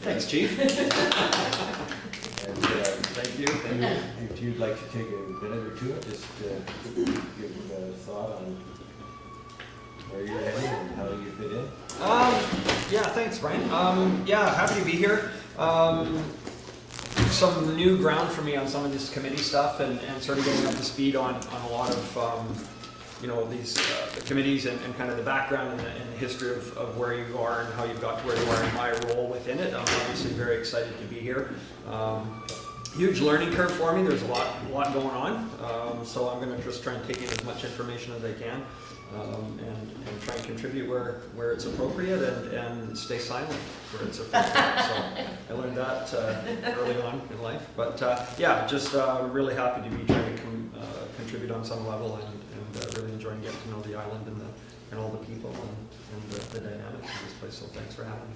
Thanks, Chief. And Thank you. if you'd like to take a minute or two, just give a thought on where you're heading and how you fit in. Yeah, thanks, Brian. Yeah, happy to be here. Some new ground for me on some of this committee stuff and sort of getting up to speed on a lot of you know, these the committees and kind of the background and the history of where you are and how you've got to where you are and my role within it. I'm obviously very excited to be here. Huge learning curve for me. There's a lot going on. So I'm going to just try and take in as much information as I can and try and contribute where it's appropriate and stay silent where it's appropriate. So I learned that early on in life. But yeah, just really happy to be trying to contribute on some level and really enjoying getting to know the island and all the people and the dynamics of this place. So thanks for having me.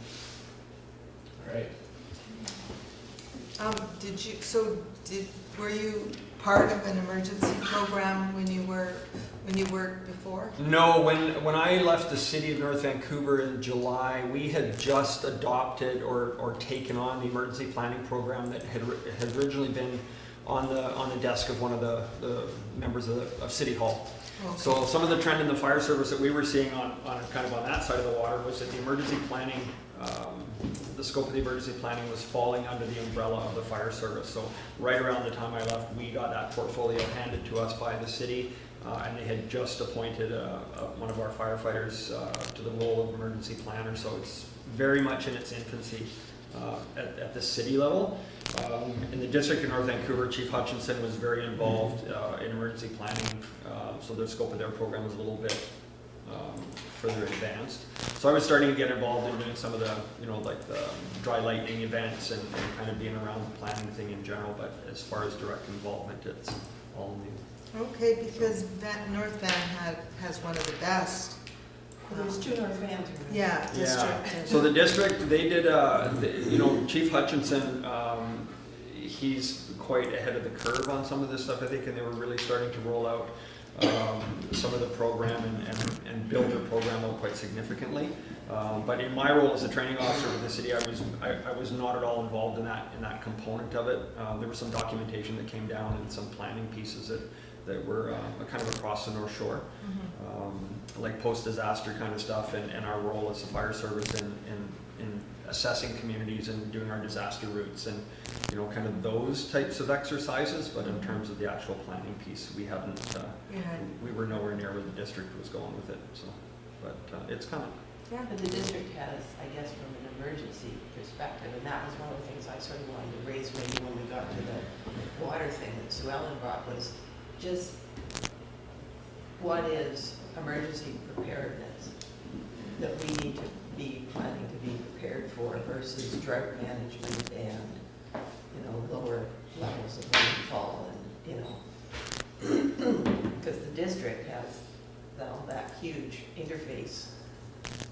All right. Were you part of an emergency program when you worked before? No, when I left the city of North Vancouver in July, we had just adopted or taken on the emergency planning program that had originally been on the desk of one of the members of City Hall. Okay. So some of the trend in the fire service that we were seeing on kind of on that side of the water was that the emergency planning, the scope of the emergency planning was falling under the umbrella of the fire service. So right around the time I left, we got that portfolio handed to us by the city, and they had just appointed one of our firefighters to the role of emergency planner. So it's very much in its infancy at the city level. In the district of North Vancouver, Chief Hutchinson was very involved in emergency planning, so the scope of their program was a little bit further advanced. So I was starting to get involved in doing some of the, you know, like the dry lightning events and kind of being around the planning thing in general, but as far as direct involvement, it's all new. Okay, because North Van has one of the best. There's two North Vans. Yeah, district. Yeah. So the district, they did, you know, Chief Hutchinson, he's quite ahead of the curve on some of this stuff, I think, and they were really starting to roll out some of the program and build their program out quite significantly. But in my role as a training officer with the city, I was not at all involved in that component of it. There was some documentation that came down and some planning pieces that were kind of across the North Shore, like post-disaster kind of stuff, and our role as a fire service in assessing communities and doing our disaster routes and, you know, kind of those types of exercises. But in terms of the actual planning piece, we haven't, we were nowhere near where the district was going with it. So, but it's coming. Yeah, but the district has, I guess, from an emergency perspective, and that was one of the things I sort of wanted to raise maybe when we got to the water thing that Sue Ellen brought, was just what is emergency preparedness that we need to be planning to be prepared for versus drought management and, you know, lower levels of rainfall and, you know, because the district has that huge interface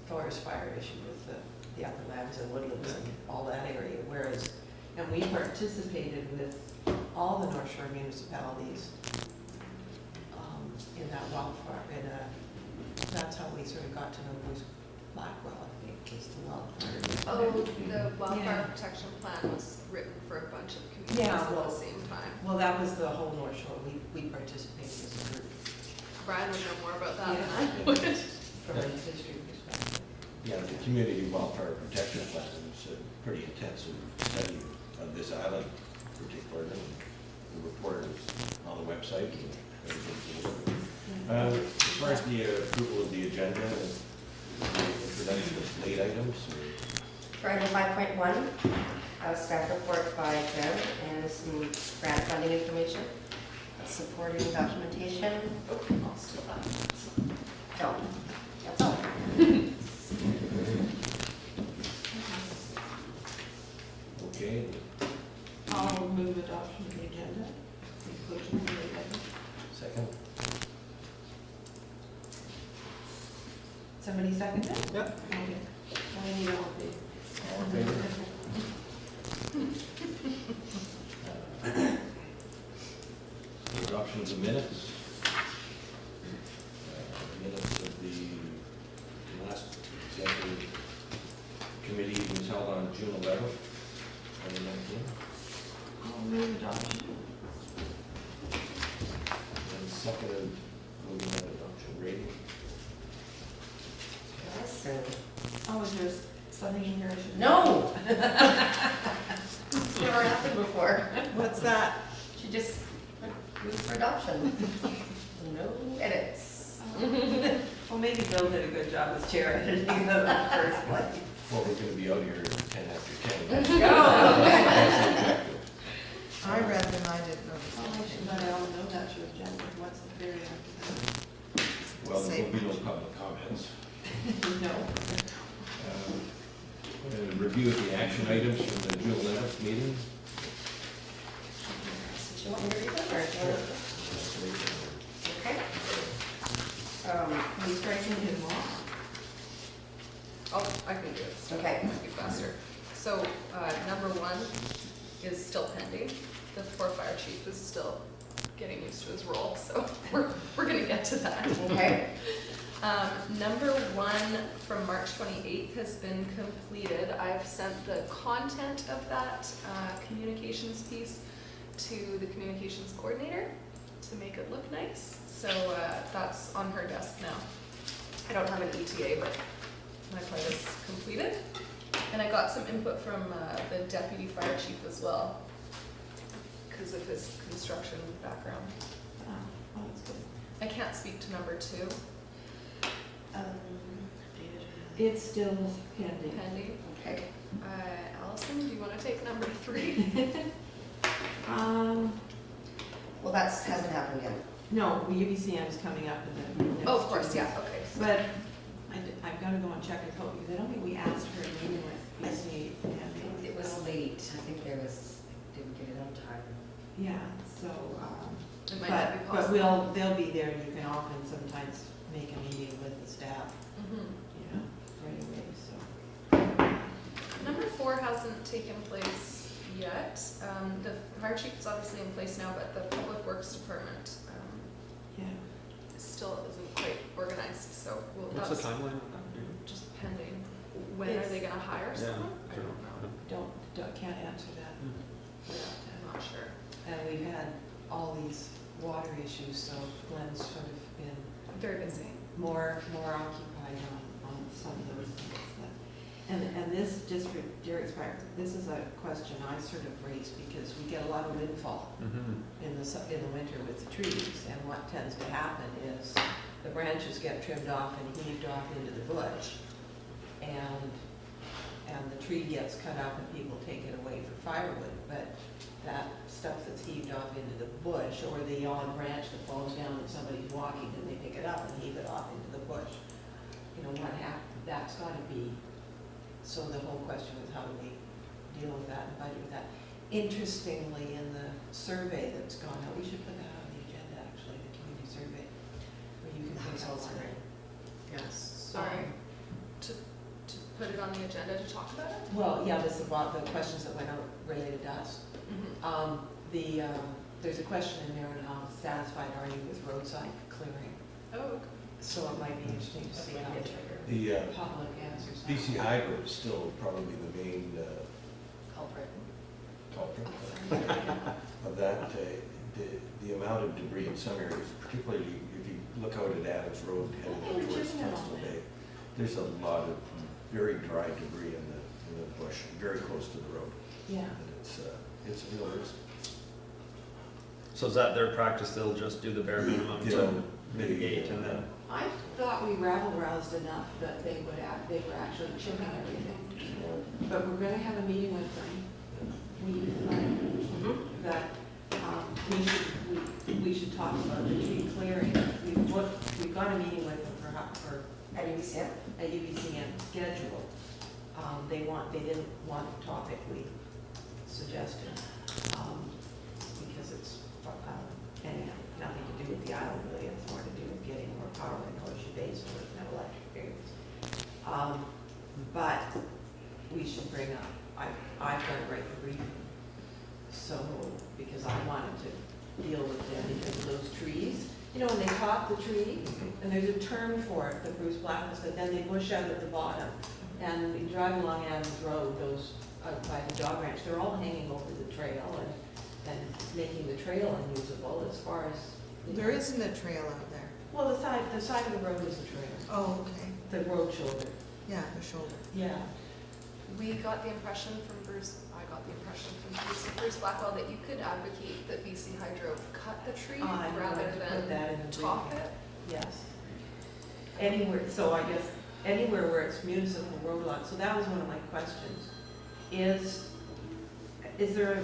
forest fire issue with the upperlands and woodlands and all that area, whereas, and we participated with all the North Shore municipalities in that wildfire, and that's how we sort of got to know Bruce Blackwell, I think, was the wildfire. Oh, the wildfire protection plan was written for a bunch of communities at the same time. Well, that was the whole North Shore. We participated as a group. Brian would know more about that Yeah, than I would. from a history perspective. Yeah, the community wildfire protection plan is a pretty intensive study of this island, particularly. The report is on the website and everything's. As far as the approval of the agenda, introduction of late items. For item 5.1, staff report by Jared and some grant funding information, supporting documentation. Oh, I'll steal that. No, that's all. Okay. I'll move adoption of the agenda, inclusion of the agenda. Second. Somebody second it? Yep. Okay. I need all of these. All in favor? Adoption of the minutes. Minutes of the last executive committee was held on June 11th, 2019. I'll move adoption. And seconded, moving on adoption rating. Alison. Oh, is there something in here I should? No! It's never happened before. What's that? She just moved for adoption. No edits. Well, maybe Bill did a good job as chair editing them in the first place. Well, we're going to be out here 10 after 10. Let's That's go. the objective. I read them, I didn't notice. Oh, I should let Ellen know that she was agenda. What's the period after Well, there will be no public comments. that? No. And a review of the action items from the June 11th meeting. Do you want me to read them or do you want to? Okay. Are you striking him off? Oh, I can do it. Okay. Might be faster. So, number 1 is still pending. The poor fire chief is still getting used to his role, so we're gonna get to that. Okay. Number 1 from March 28th has been completed. I've sent the content of that communications piece to the communications coordinator to make it look nice. So that's on her desk now. I don't have an ETA, but my part is completed. And I got some input from the deputy fire chief as well, because of his construction background. Oh, that's good. I can't speak to number 2, It's still pending. pending. Okay. Alison, do you want to take number 3? Well, that hasn't happened yet. No, UBCM is coming up in the next Oh, of course, 2 yeah, weeks. okay. But I've got to go and check with Hope, because I don't think we asked for a meeting with BC. It was late. I think didn't get it on time. Yeah, so, It might not be but possible. they'll be there, and you can often sometimes make a meeting with the staff, Mhm. you know, right away, so. Number 4 hasn't taken place yet. The fire chief is obviously in place now, but the public works department Yeah. still isn't quite organized, so What's the that's timeline on that? Do you know? just pending. When are they gonna hire Yeah, someone? I sure. don't know. Can't answer that. I'm not sure. And we've had all these water issues, so Glenn's sort of been Very busy. more occupied on some of those things. And this, just for Derek's part, this is a question I sort of raised because we get a lot of windfall in the winter with the trees, and what tends to happen is the branches get trimmed off and heaved off into the bush, and the tree gets cut up and people take it away for firewood, but that stuff that's heaved off into the bush, or the on branch that falls down and somebody's walking and they pick it up and heave it off into the bush, you know, that's gotta be, so the whole question was how do we deal with that and budget with that. Interestingly, in the survey that's gone out, we should put that on the agenda actually, the community survey, where you can That's take also out great. Yes. Sorry. To put it on the agenda to talk about it? Well, yeah, this is about the questions that went out related to us. There's a question in there on how satisfied are you with roadside clearing? Oh, So it might be interesting to see how The the public answers that. BC Hydro is still probably the main Culprit. culprit of that. The amount of debris in some areas, particularly if you look out at Adams Road heading out towards Tunstall Bay, there's a lot of very dry debris in the bush, very close to the road. Yeah. And it's a real risk. So is that their practice? They'll just do the bare minimum You to know, mitigate and then? I thought we rabble-roused enough that they were actually chipping everything. But we're gonna have a meeting with them. That we should talk about the tree clearing. We've got a meeting with them for At UBCM? a UBCM schedule. They didn't want the topic we suggested, because it's, anyhow, nothing to do with the island really, it's more to do with getting more power in Horseshoe Bay so there's no electric vehicles. But we should bring up, I've got to write the briefing, so, because I wanted to deal with them because of those trees. You know, when they top the tree, and there's a term for it that Bruce Blackman said, then they bush out at the bottom. And you drive along Adams Road, those out by the dog ranch, they're all hanging over the trail and making the trail unusable as far as. There isn't a trail out there. Well, the side of the road is the trail, Oh, okay. the road shoulder. Yeah, the shoulder. Yeah. We got the impression from Bruce, I got the impression from Bruce Blackwell that you could advocate that BC Hydro cut the tree rather Put that in than the top brief. it. Yes. Anywhere, so I guess anywhere where it's municipal road lot, so that was one of my questions. Is there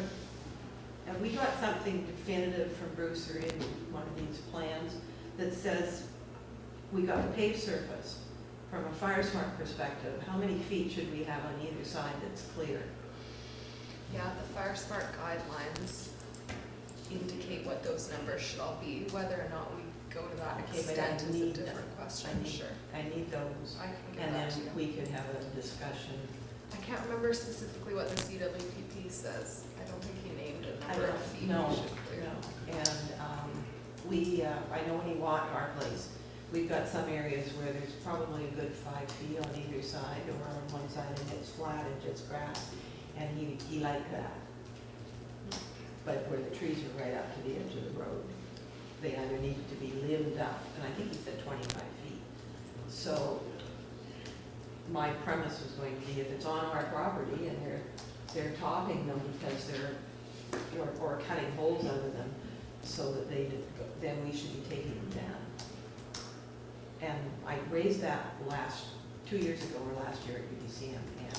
have we got something definitive from Bruce or in one of these plans that says we got a paved surface from a FireSmart perspective, how many feet should we have on either side that's clear? Yeah, the FireSmart guidelines indicate what those numbers should all be. Whether or not we go to that Okay, but I extent is a need different question, sure. I need those, I can get and that to then you. we could have a discussion. I can't remember specifically what the CWPP says. I don't think he named a I number don't of feet know, we should clear. and I know when you walk our place, we've got some areas where there's probably a good 5 feet on either side, or on one side and it's flat and just grass, and he liked that. But where the trees are right up to the edge of the road, they either needed to be limbed up, and I think he said 25 feet. So my premise was going to be, if it's on our property and they're topping them because they're, or cutting holes out of them so that then we should be taking them down. And I raised that 2 years ago or last year at UBCM, and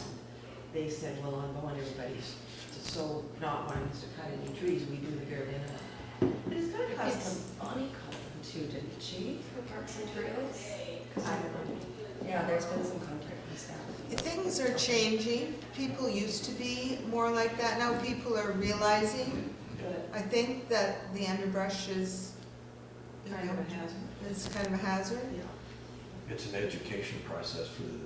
they said, well, I'm going, everybody's so not wanting us to cut any trees, we do the bare minimum. But it's gonna cost them. Bonnie called them too, didn't she, for Parks and Trails? I don't know. Yeah, there's been some contact with staff. Things are changing. People used to be more like that. Now people are realizing, But I think that the underbrush is, you kind of know, a hazard. is kind of a hazard. Yeah. It's an education process for the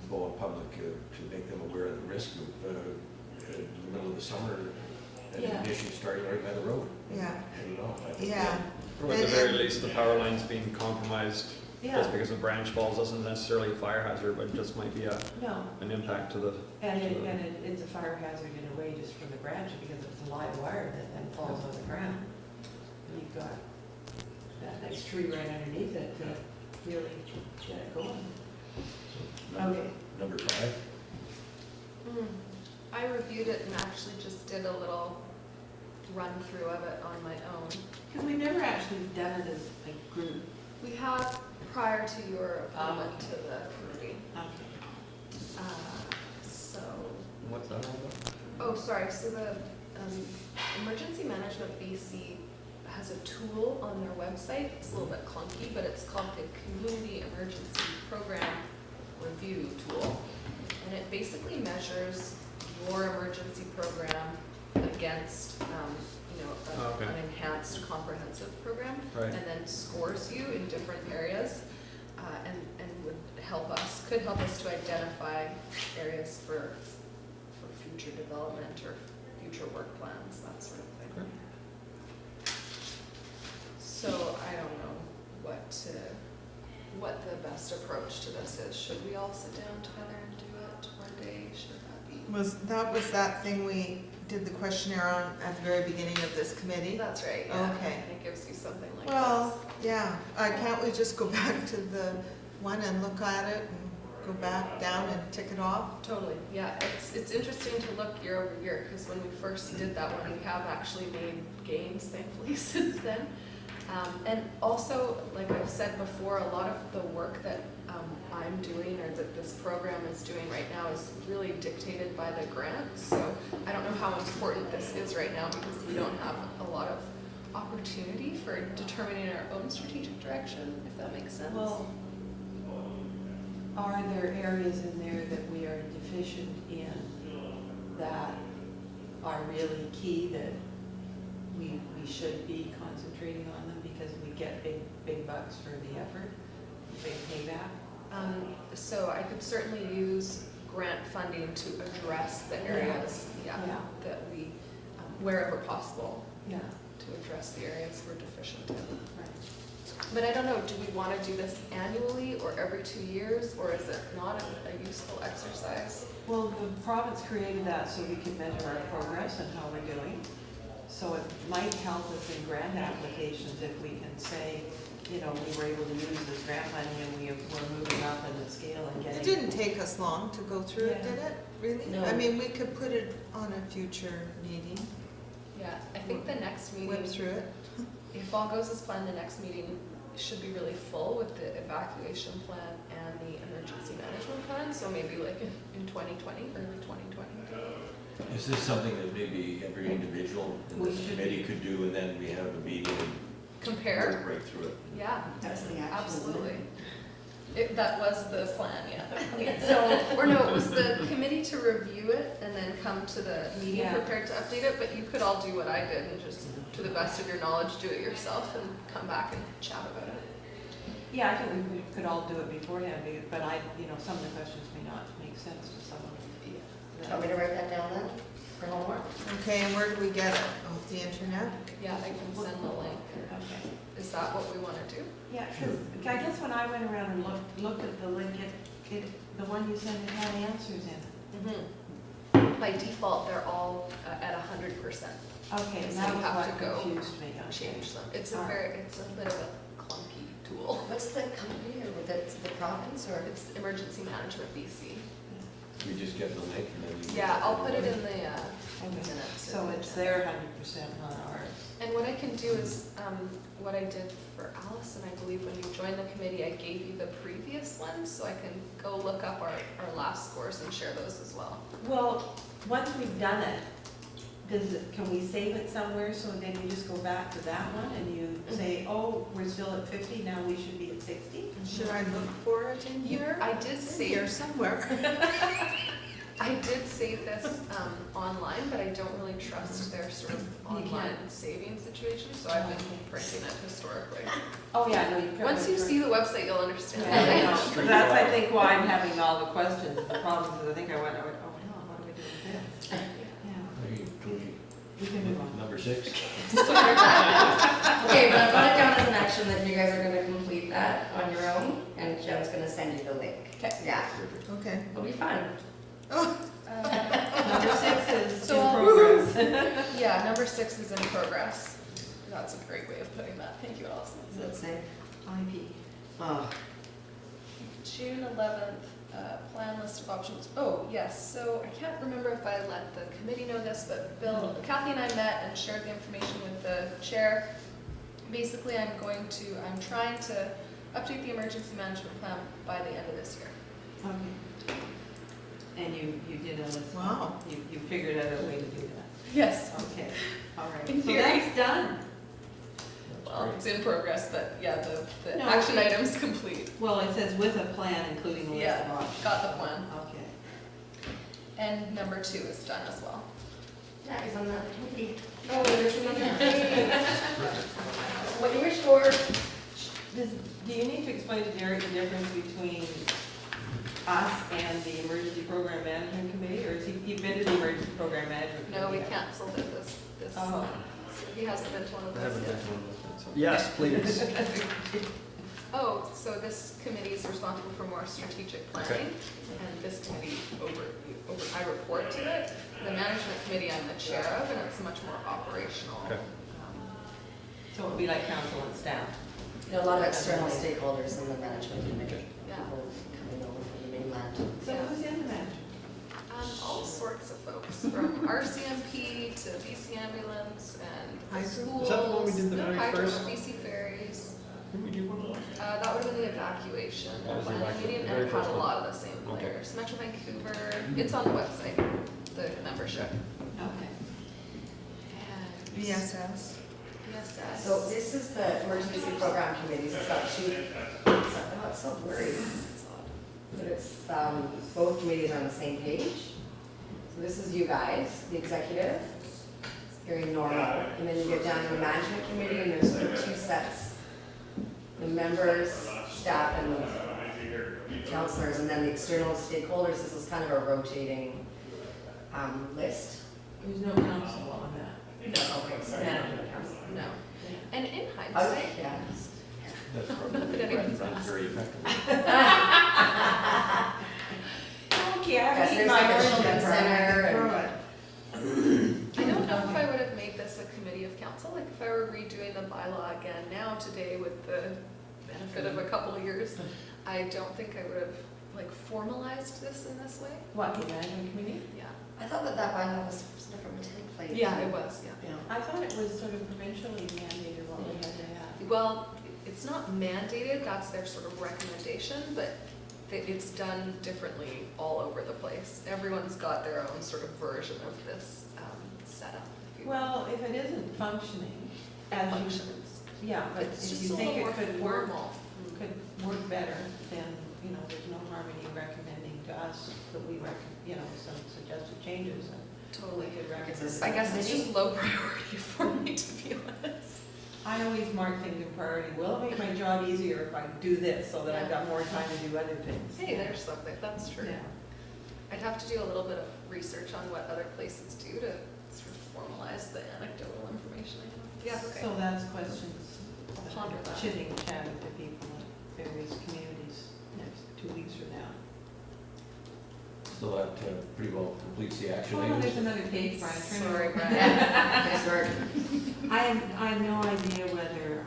Boa public to make them aware of the risk of in the middle of the summer, and Yeah. ignition starting right by the road. Yeah, I don't know. I think yeah. Or at the very least, the power lines being compromised Yeah. just because a branch falls doesn't necessarily a fire hazard, but it just might be No, an impact to the. and it's a fire hazard in a way just from the branch, because it's a live wire that then falls on the ground. And you've got that nice tree right underneath it to really get it going. Okay. Number 5. I reviewed it and actually just did a little run through of it on my own. Because we've never actually done it as a group. We have prior to your appointment okay. to the committee. Okay. So, What's that all about? oh, sorry, so the Emergency Management BC has a tool on their website. It's a little bit clunky, but it's called the Community Emergency Program Review Tool. And it basically measures your emergency program against, Okay. an enhanced comprehensive program. Right. And then scores you in different areas, and would could help us to identify areas for future development or future work plans, that sort of thing. Okay. So I don't know what the best approach to this is. Should we all sit down together and do it one day? Should that be? Was that thing we did the questionnaire on at the very beginning of this committee? That's right, yeah. Okay. And it gives you something like Well, yeah, can't we just go back to the one and look at it and go back down and tick it off? Totally, yeah. It's interesting to look year over year, because when we first did that one, we have actually made gains, thankfully, since then. And also, like I've said before, a lot of the work that I'm doing, or that this program is doing right now, is really dictated by the grants. So I don't know how important this is right now, because we don't have a lot of opportunity for determining our own strategic direction, if that makes sense. Well, are there areas in there that we are deficient in that are really key, that we should be concentrating on them because we get big bucks for the effort, big payback? So I could certainly use grant funding to address the areas, Yeah. that we, wherever possible, Yeah. to address the areas we're deficient in. Right. But I don't know, do we want to do this annually or every 2 years, or is it not a useful exercise? Well, the province created that so we could measure our progress and how we're doing. So it might help us in grant applications if we can say, you know, we were able to use this grant money and we're moving up in the scale and getting. It didn't take us long to go through it, Yeah. did it? Really? No. I mean, we could put it on a future meeting, Yeah, I think the next meeting, whip through it. if all goes as planned, the next meeting should be really full with the evacuation plan and the emergency management plan, so maybe like in 2020, early 2020. Is this something that maybe every individual in We this should committee could do, and then we have a meeting and Compare, work right through it? yeah, That's the action. absolutely. That was the plan, yeah. So, or no, it was the committee to review it and then come to the meeting Yeah. prepared to update it, but you could all do what I did and just, to the best of your knowledge, do it yourself and come back and chat about it. Yeah, I think we could all do it beforehand, but you know, some of the questions may not make sense to someone. Do you want me to write that down then, for homework? Okay, and where do we get it? Off the internet? Yeah, I can send the link. Okay. Is that what we want to do? Yeah, because I guess when I went around and looked at the link, the one you sent, it had answers in it. By default, they're all at 100%. Okay, and So that you was have what to go confused me. Okay. Change them. It's All right. it's a bit of a clunky tool. What's the company or the province or? It's Emergency Management BC. We just get the link and then you. Yeah, I'll put it in the Okay. minutes. So it's their 100%, not ours. And what I can do is, what I did for Alison, I believe when you joined the committee, I gave you the previous ones, so I can go look up our last scores and share those as well. Well, once we've done it, can we save it somewhere so then you just go back to that one and you say, oh, we're still at 50, now we should be at 60? Should I look for it in here? I did It's in here save, somewhere. I did save this online, but I don't really trust their sort of You online can't. saving situation, so I've been printing it historically. Oh, yeah, no, you could. Once you see the website, you'll understand. Yeah, I know. That's, I think, why I'm having all the questions. The problem is, I think I went, oh, no, what do we do with this? Yeah, we can move on. Number 6? Okay, but I've got it down as an action that you guys are gonna complete that on your own, and Jen's gonna send you the link. Okay. Yeah, Okay. it'll be fun. Oh, Number 6 is So in I'll- progress. Yeah, number 6 is in progress. That's a great way of putting that. Thank you, Alison. Does that say? IP. Oh, June 11th, plan list of options. Oh, yes, so I can't remember if I let the committee know this, but Kathy and I met and shared the information with the chair. Basically, I'm trying to update the emergency management plan by the end of this year. Okay. And you did a list. Wow. You figured out a way to do that. Yes. Okay, all right. In So theory. that's done. Well, it's in progress, but yeah, the No, action it- item's complete. Well, it says with a plan, including a list of Yeah, options. got the plan. Okay. And number 2 is done as well. yeah, he's on that committee. Oh, there's another page. What you wish for? Do you need to explain to Derek the difference between us and the Emergency Program Management Committee, or has he been to the Emergency Program Management Committee? No, we canceled it this Oh. so he hasn't been to one of I those haven't yet. been to one of those. Yes, please. Oh, so this committee is responsible for more strategic planning, and this committee I report to it. The management committee I'm the chair of, and it's much more operational. Okay. So it would be like council and staff. You know, a lot of external stakeholders in the management committee. Yeah. People coming over from the mainland. So who's in the management? All sorts of folks, from RCMP to BC Ambulance and Hydro? schools. Is that the one we did the No, very Hydro, first? BC Ferries. Didn't we do one of those? That would have been the evacuation That was the planning evacuation, meeting, the and very it had first a one. lot of the same Okay. players. Metro Vancouver, it's on the website, the membership. Okay. And BSS. BSS. So this is the emergency program committees, it's got two, it's so blurry. It's odd. But it's, both committees are on the same page. So this is you guys, the executive, it's very normal. And then you get down to the management committee and there's sort of two sets. The members, staff, and the counselors, and then the external stakeholders. This is kind of a rotating list. There's no council on that. No, Okay, so Management council. no. And in Okay, hindsight, yeah. That's probably Not that run anyone's runs asked. very effectively. Okay, I Yes, need there's my like a orange children's center center and- throw it. I don't know if I would have made this a committee of council, like if I were redoing the bylaw again now today with the benefit of a couple of years, I don't think I would have like formalized this in this way. What, the management committee? Yeah. I thought that that bylaw was sort of from a template. Yeah, it was, yeah. Yeah, I thought it was sort of provincially mandated what we had to have. Well, it's not mandated, that's their sort of recommendation, but it's done differently all over the place. Everyone's got their own sort of version of this setup, if you will. Well, if it isn't functioning as you, Functions. yeah, but It's if just you a think little it more could work, formal. better, then, you know, there's no harm in you recommending to us that we some suggested changes and Totally. we could recommend. It's it. I guess it's Committee? just low priority for me, to be honest. I always mark things in priority. Will it make my job easier if I do this so that I've got more time to do other things? Hey, there's something, that's true. Yeah. I'd have to do a little bit of research on what other places do to sort of formalize the anecdotal information I have. Yeah, okay. So that's questions. I'll ponder that. Chitting, chatting to people in various communities next 2 weeks from now. So that pretty well completes the action Oh, items. there's another page, Brian. Turn it Sorry, over. Brian. Nice work. I have no idea whether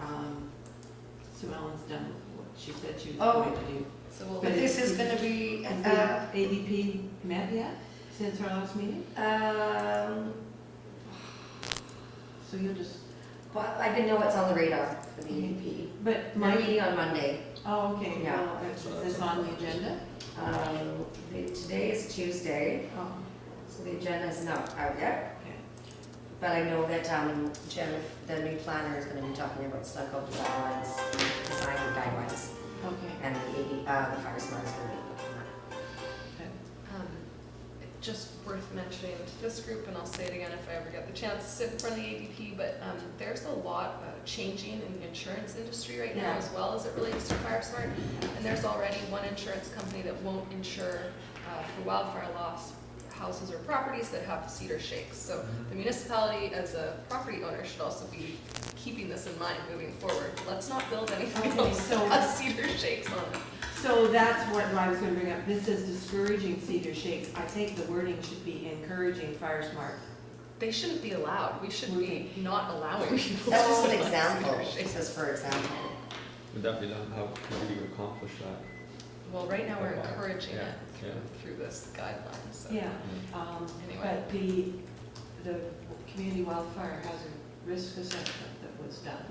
Sue Ellen's done what she said she was Oh. going to do. So we'll. But this is gonna be, Has the ABP met yet since our last meeting? So you'll just, well, I didn't know what's on the radar for the EDP. but My my, meeting on Monday. oh, okay, Yeah. well, is this on the agenda? Today is Tuesday, Oh, so the agenda is not out yet. okay. But I know that Jim, the new planner, is gonna be talking about stucco design guidelines, Okay. and the FireSmart is gonna be looking at. Just worth mentioning to this group, and I'll say it again if I ever get the chance to sit in front of the ADP, but there's a lot changing in the insurance industry right now Yeah. as well as it relates to FireSmart. And there's already one insurance company that won't insure for wildfire loss houses or properties that have cedar shakes. So the municipality as a property owner should also be keeping this in mind moving forward. Let's not build anything Okay, else so- that has cedar shakes on it. So that's what I was gonna bring up. This is discouraging cedar shakes. I think the wording should be encouraging FireSmart. They shouldn't be allowed. We should be not allowing people to That's just an build example, cedar it shakes. says for example. Would that be done, how could you accomplish that? Well, right now we're Yeah, encouraging it yeah. through this guideline, so. Yeah, Anyway. but the community wildfire hazard risk assessment that was done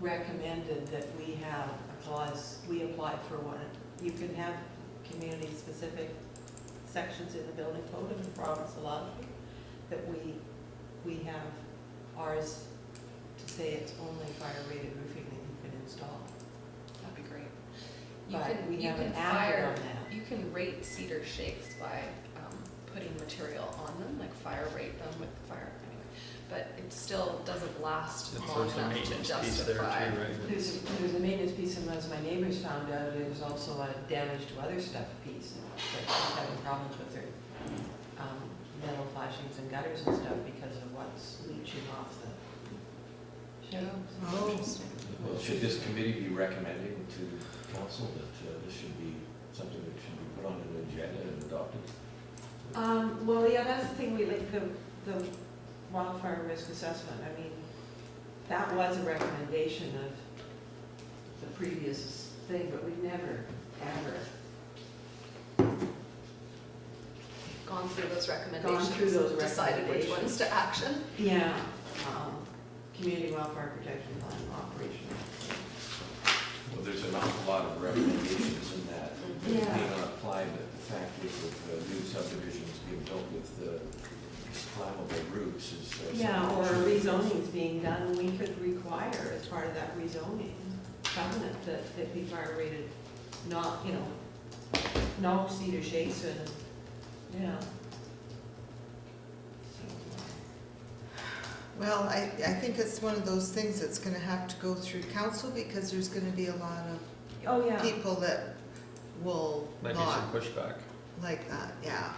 recommended that we have a clause, we applied for one. You can have community-specific sections in the building code and the province allows you, that we have ours to say it's only fire-rated roofing that you can install. That'd be great. You But can, we you haven't can acted fire, on that. you can rate cedar shakes by putting material on them, like fire rate them with fire, anyway. But it still doesn't last long There's a enough to maintenance piece there too, justify. right? There's a maintenance piece, and as my neighbors found out, there was also a damage to other stuff piece, that was having problems with their metal flashings and gutters and stuff because of what's leaching off the shelves. Oh. Well, should this committee be recommending to council that this should be something that should be put on an agenda and adopted? Well, yeah, that's the thing, we, like, the wildfire risk assessment, I mean, that was a recommendation of the previous thing, but we've never, ever Gone through those recommendations. through those Decided which recommendations. ones to action. Yeah, community wildfire protection plan operation. Well, there's an awful lot of recommendations in that that Yeah. may not apply, but the fact is with new subdivisions being built with climbable roofs is. Yeah, or something that should- rezoning's being done, we could require as part of that rezoning covenant that it be fire rated, not, no cedar shakes and, yeah. Well, I think it's one of those things that's gonna have to go through council because there's gonna be a lot of Oh, yeah. people that will Might be not some pushback. like that, yeah.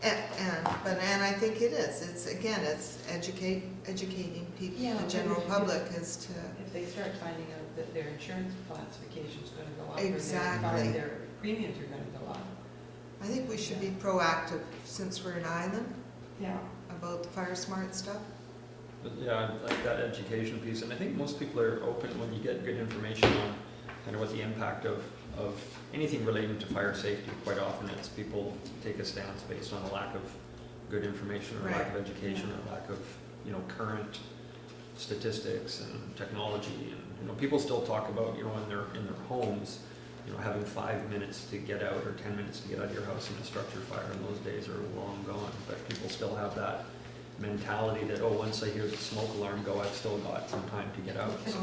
And and I think it is. It's, again, it's educating people, Yeah, the general if- public as to, If they start finding out that their insurance classification's gonna go up, Exactly. or their premiums are gonna go up. I think we should be proactive since we're an island Yeah. about the FireSmart stuff. But yeah, I like that education piece, and I think most people are open when you get good information on kind of what the impact of anything relating to fire safety. Quite often it's people take a stance based on a lack of good information, or lack of education, or lack of, current statistics and technology. And, people still talk about, in their homes, having 5 minutes to get out or 10 minutes to get out of your house in a structure fire, and those days are long gone. But people still have that mentality that, once I hear the smoke alarm go, I've still got some time to get out. So,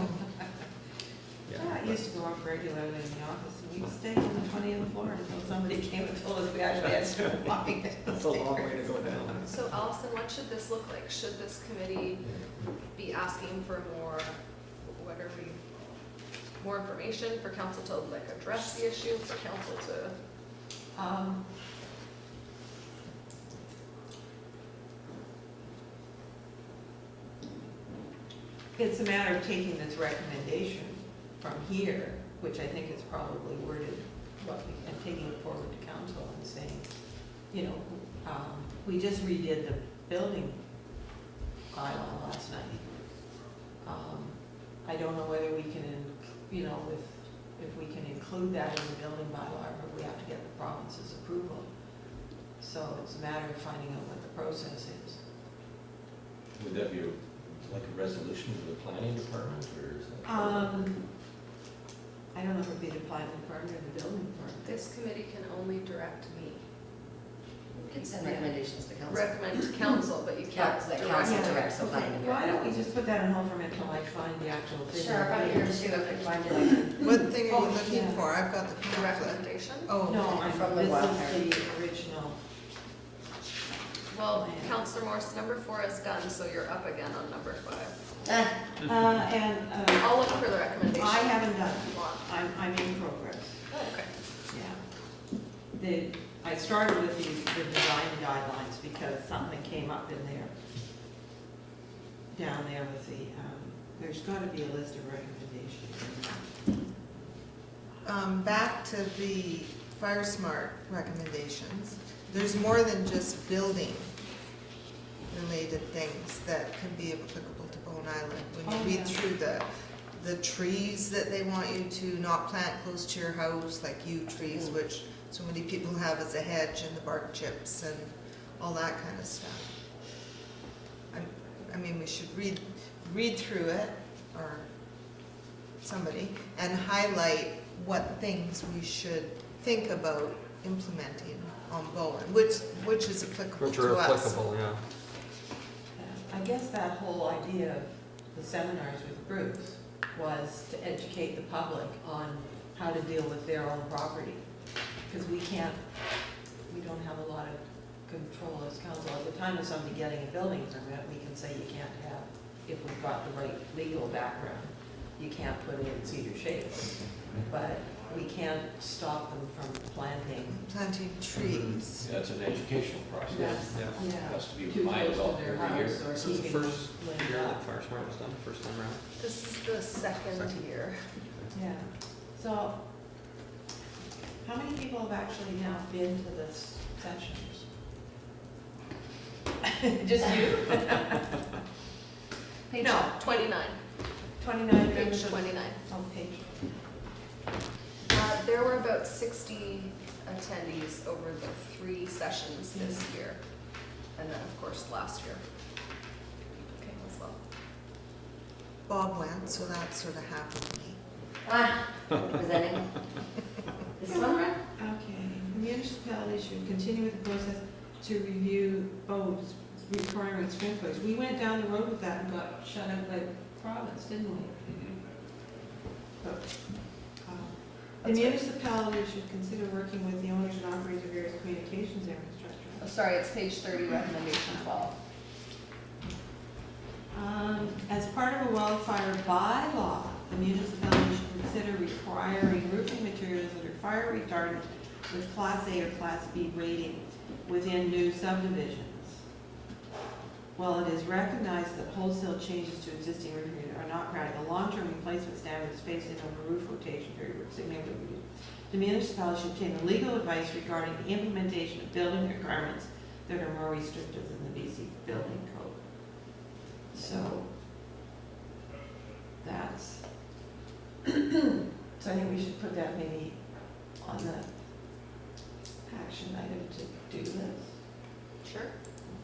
Yeah, it used to go off regularly in the office, and we stayed on the 20th floor until somebody came and told us we actually had to start walking down the that's a long way to stairs. go down. So Alison, what should this look like? Should this committee be asking for more information for council to address the issue, for council to? It's a matter of taking this recommendation from here, which I think is probably worded, and taking it forward to council and saying, we just redid the building bylaw last night. I don't know whether we can, if we can include that in the building bylaw, or we have to get the province's approval. So it's a matter of finding out what the process is. Would that be like a resolution of the planning department, or is that? I don't know if it'd be the planning department or the building department. This committee can only direct me. You can send recommendations to council. Recommend to council, but you can't Council, that direct. council directs the planning. Why don't we just put that on hold for a minute until I find the actual thing? Sure, I'm here too, if I find it, I can. What thing are you Oh, looking yeah. for? I've got the The pamphlet. recommendation? Oh, No, From the this Wildfire. is the original. Well, Councillor Morse, number 4 is done, so you're up again on number 5. I'll look for the recommendation. I haven't done if it. you want. I'm in progress, Oh, okay. yeah. I started with the design guidelines because something came up in there, down there with the, there's got to be a list of recommendations. back to the FireSmart recommendations. There's more than just building related things that can be applicable to Bowen Island. When you read through the trees that they want you to not plant close to your house, like yew trees, which so many people have as a hedge, and the bark chips and all that kind of stuff. I mean, we should read through it, or somebody, and highlight what things we should think about implementing on Bowen, which is applicable Which to are us. applicable, yeah. I guess that whole idea of the seminars with Bruce was to educate the public on how to deal with their own property. Because we don't have a lot of control as council. At the time of somebody getting a building permit, we can say you can't have, if we've got the right legal background, you can't put in cedar shakes. But we can't stop them from planting. Planting trees. Yeah, it's an educational process. Yeah. It has to be Too reminded close of to their every year. house or This is the keeping first land year up. that FireSmart was done, first time around. This is the second year. Yeah, so, how many people have actually now been to this sessions? Just you? Page No. 29. 29 Page members of, 29. oh, page. There were about 60 attendees over the 3 sessions this year. And then, of course, last year came as well. Bob went, so that sort of happened to me. Presenting. This one, right? Okay, the municipality should continue with the process to review boats requiring sprinklers. We went down the road with that and got shut out by the province, didn't we? But, the municipality should consider working with the owners and operators of various communications infrastructure. Oh, sorry, it's page 30, recommendation 12. As part of a wildfire bylaw, the municipality should consider requiring roofing materials that are fire retardant with Class A or Class B rating within new subdivisions. While it is recognized that wholesale changes to existing roof units are not practical, long-term replacement standards phased in over roof rotation period were significantly reduced. The municipality should obtain the legal advice regarding the implementation of building requirements that are more restrictive than the BC building code. So that's, so I think we should put that maybe on the action item to do this. Sure.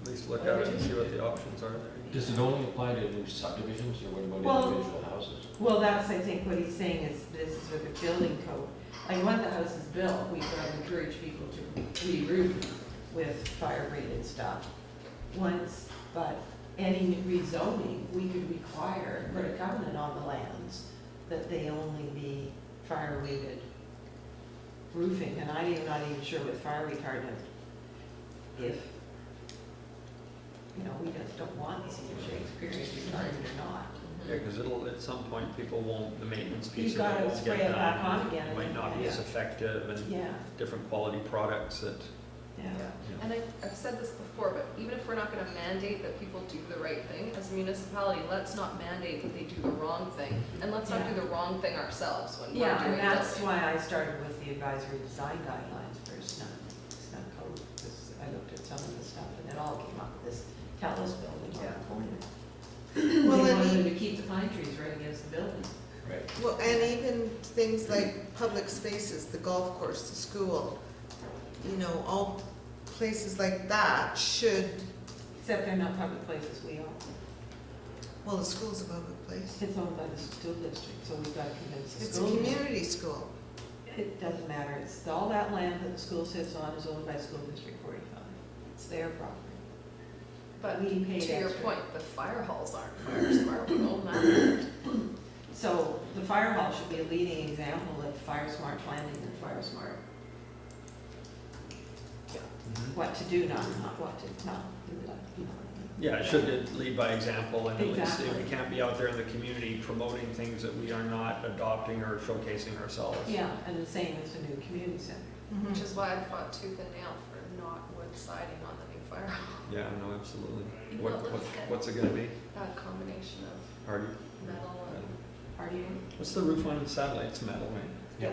At least look at it and see what the options are there. Does it only apply to new subdivisions, or what about Well- individual houses? Well, that's, I think, what he's saying is this is with the building code. Like, when the house is built, we gotta encourage people to re-roof with fire-rated stuff. Once, but any rezoning, we could require, put a covenant on the lands that they only be fire-rated roofing. And I'm not even sure with fire retardant if, you know, we just don't want these shades, period, retardant or not. Yeah, because it'll, at some point, people won't, the maintenance piece You've of got it to won't spray get it back done. on again. It might not be as effective and Yeah, different quality products that, yeah. And I've said this before, but even if we're not gonna mandate that people do the right thing, as a municipality, let's not mandate that they do the wrong thing. And let's not Yeah. do the wrong thing ourselves when Yeah, we're doing and that's building. why I started with the advisory design guidelines for snug code, because I looked at some of the stuff and it all came up with this Telus building on the corner. Well, They and wanted them to keep the pine trees right against the building. Right. Well, and even things like public spaces, the golf course, the school, you know, all places like that should, Except they're not public places, we own. well, the school's a public place. It's owned by the school district, so we've got to convince the It's a school. community school. It doesn't matter, it's, all that land that the school sits on is owned by School District 45. It's their property. But we paid to your extra. point, the fire halls aren't FireSmart, we own that. So the fire hall should be a leading example of FireSmart planning and FireSmart. What to do, not what to not do, you know what I mean? yeah, it should lead by example, and at least Exactly. we can't be out there in the community promoting things that we are not adopting or showcasing ourselves. Yeah, and the same as the new community center. Which is why I fought tooth and nail for not wood siding on the new fire hall. Yeah, no, absolutely. You What, know, what, let's get what's it gonna be? that combination of Hardy? metal and. Are you? What's the roof on the satellite? It's metal, right? Yeah.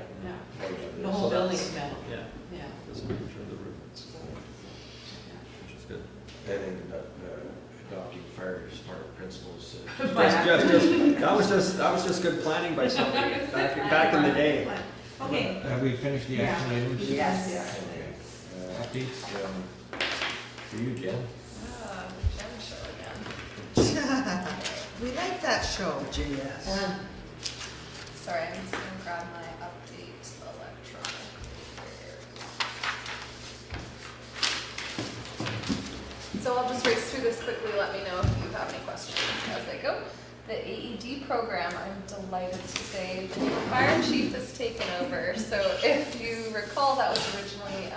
Or The the- whole So building that's- is metal. Yeah, Yeah. just making sure the roof, is which is good. I think that adopting FireSmart principles. That was just good planning by somebody back in the day. Okay. Have we finished the action items? Yes. Okay. Updates for you, Jen. The gem show again. We like that show. Sorry, I'm just gonna grab my update electronic. So I'll just race through this quickly, let me know if you have any questions as I go. The AED program, I'm delighted to say, the new fire chief has taken over. So if you recall, that was originally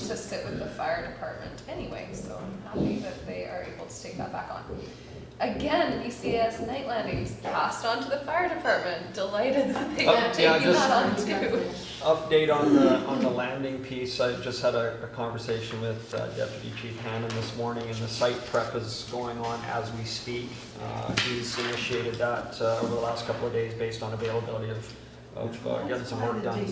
to sit with the fire department anyway, so I'm happy that they are able to take that back on. Again, BCAS night landings passed on to the fire department. Delighted that they are taking that on too. Update on the landing piece. I just had a conversation with Deputy Chief Hannon this morning, and the site prep is going on as we speak. He's initiated that over the last couple of days based on availability of getting some work done.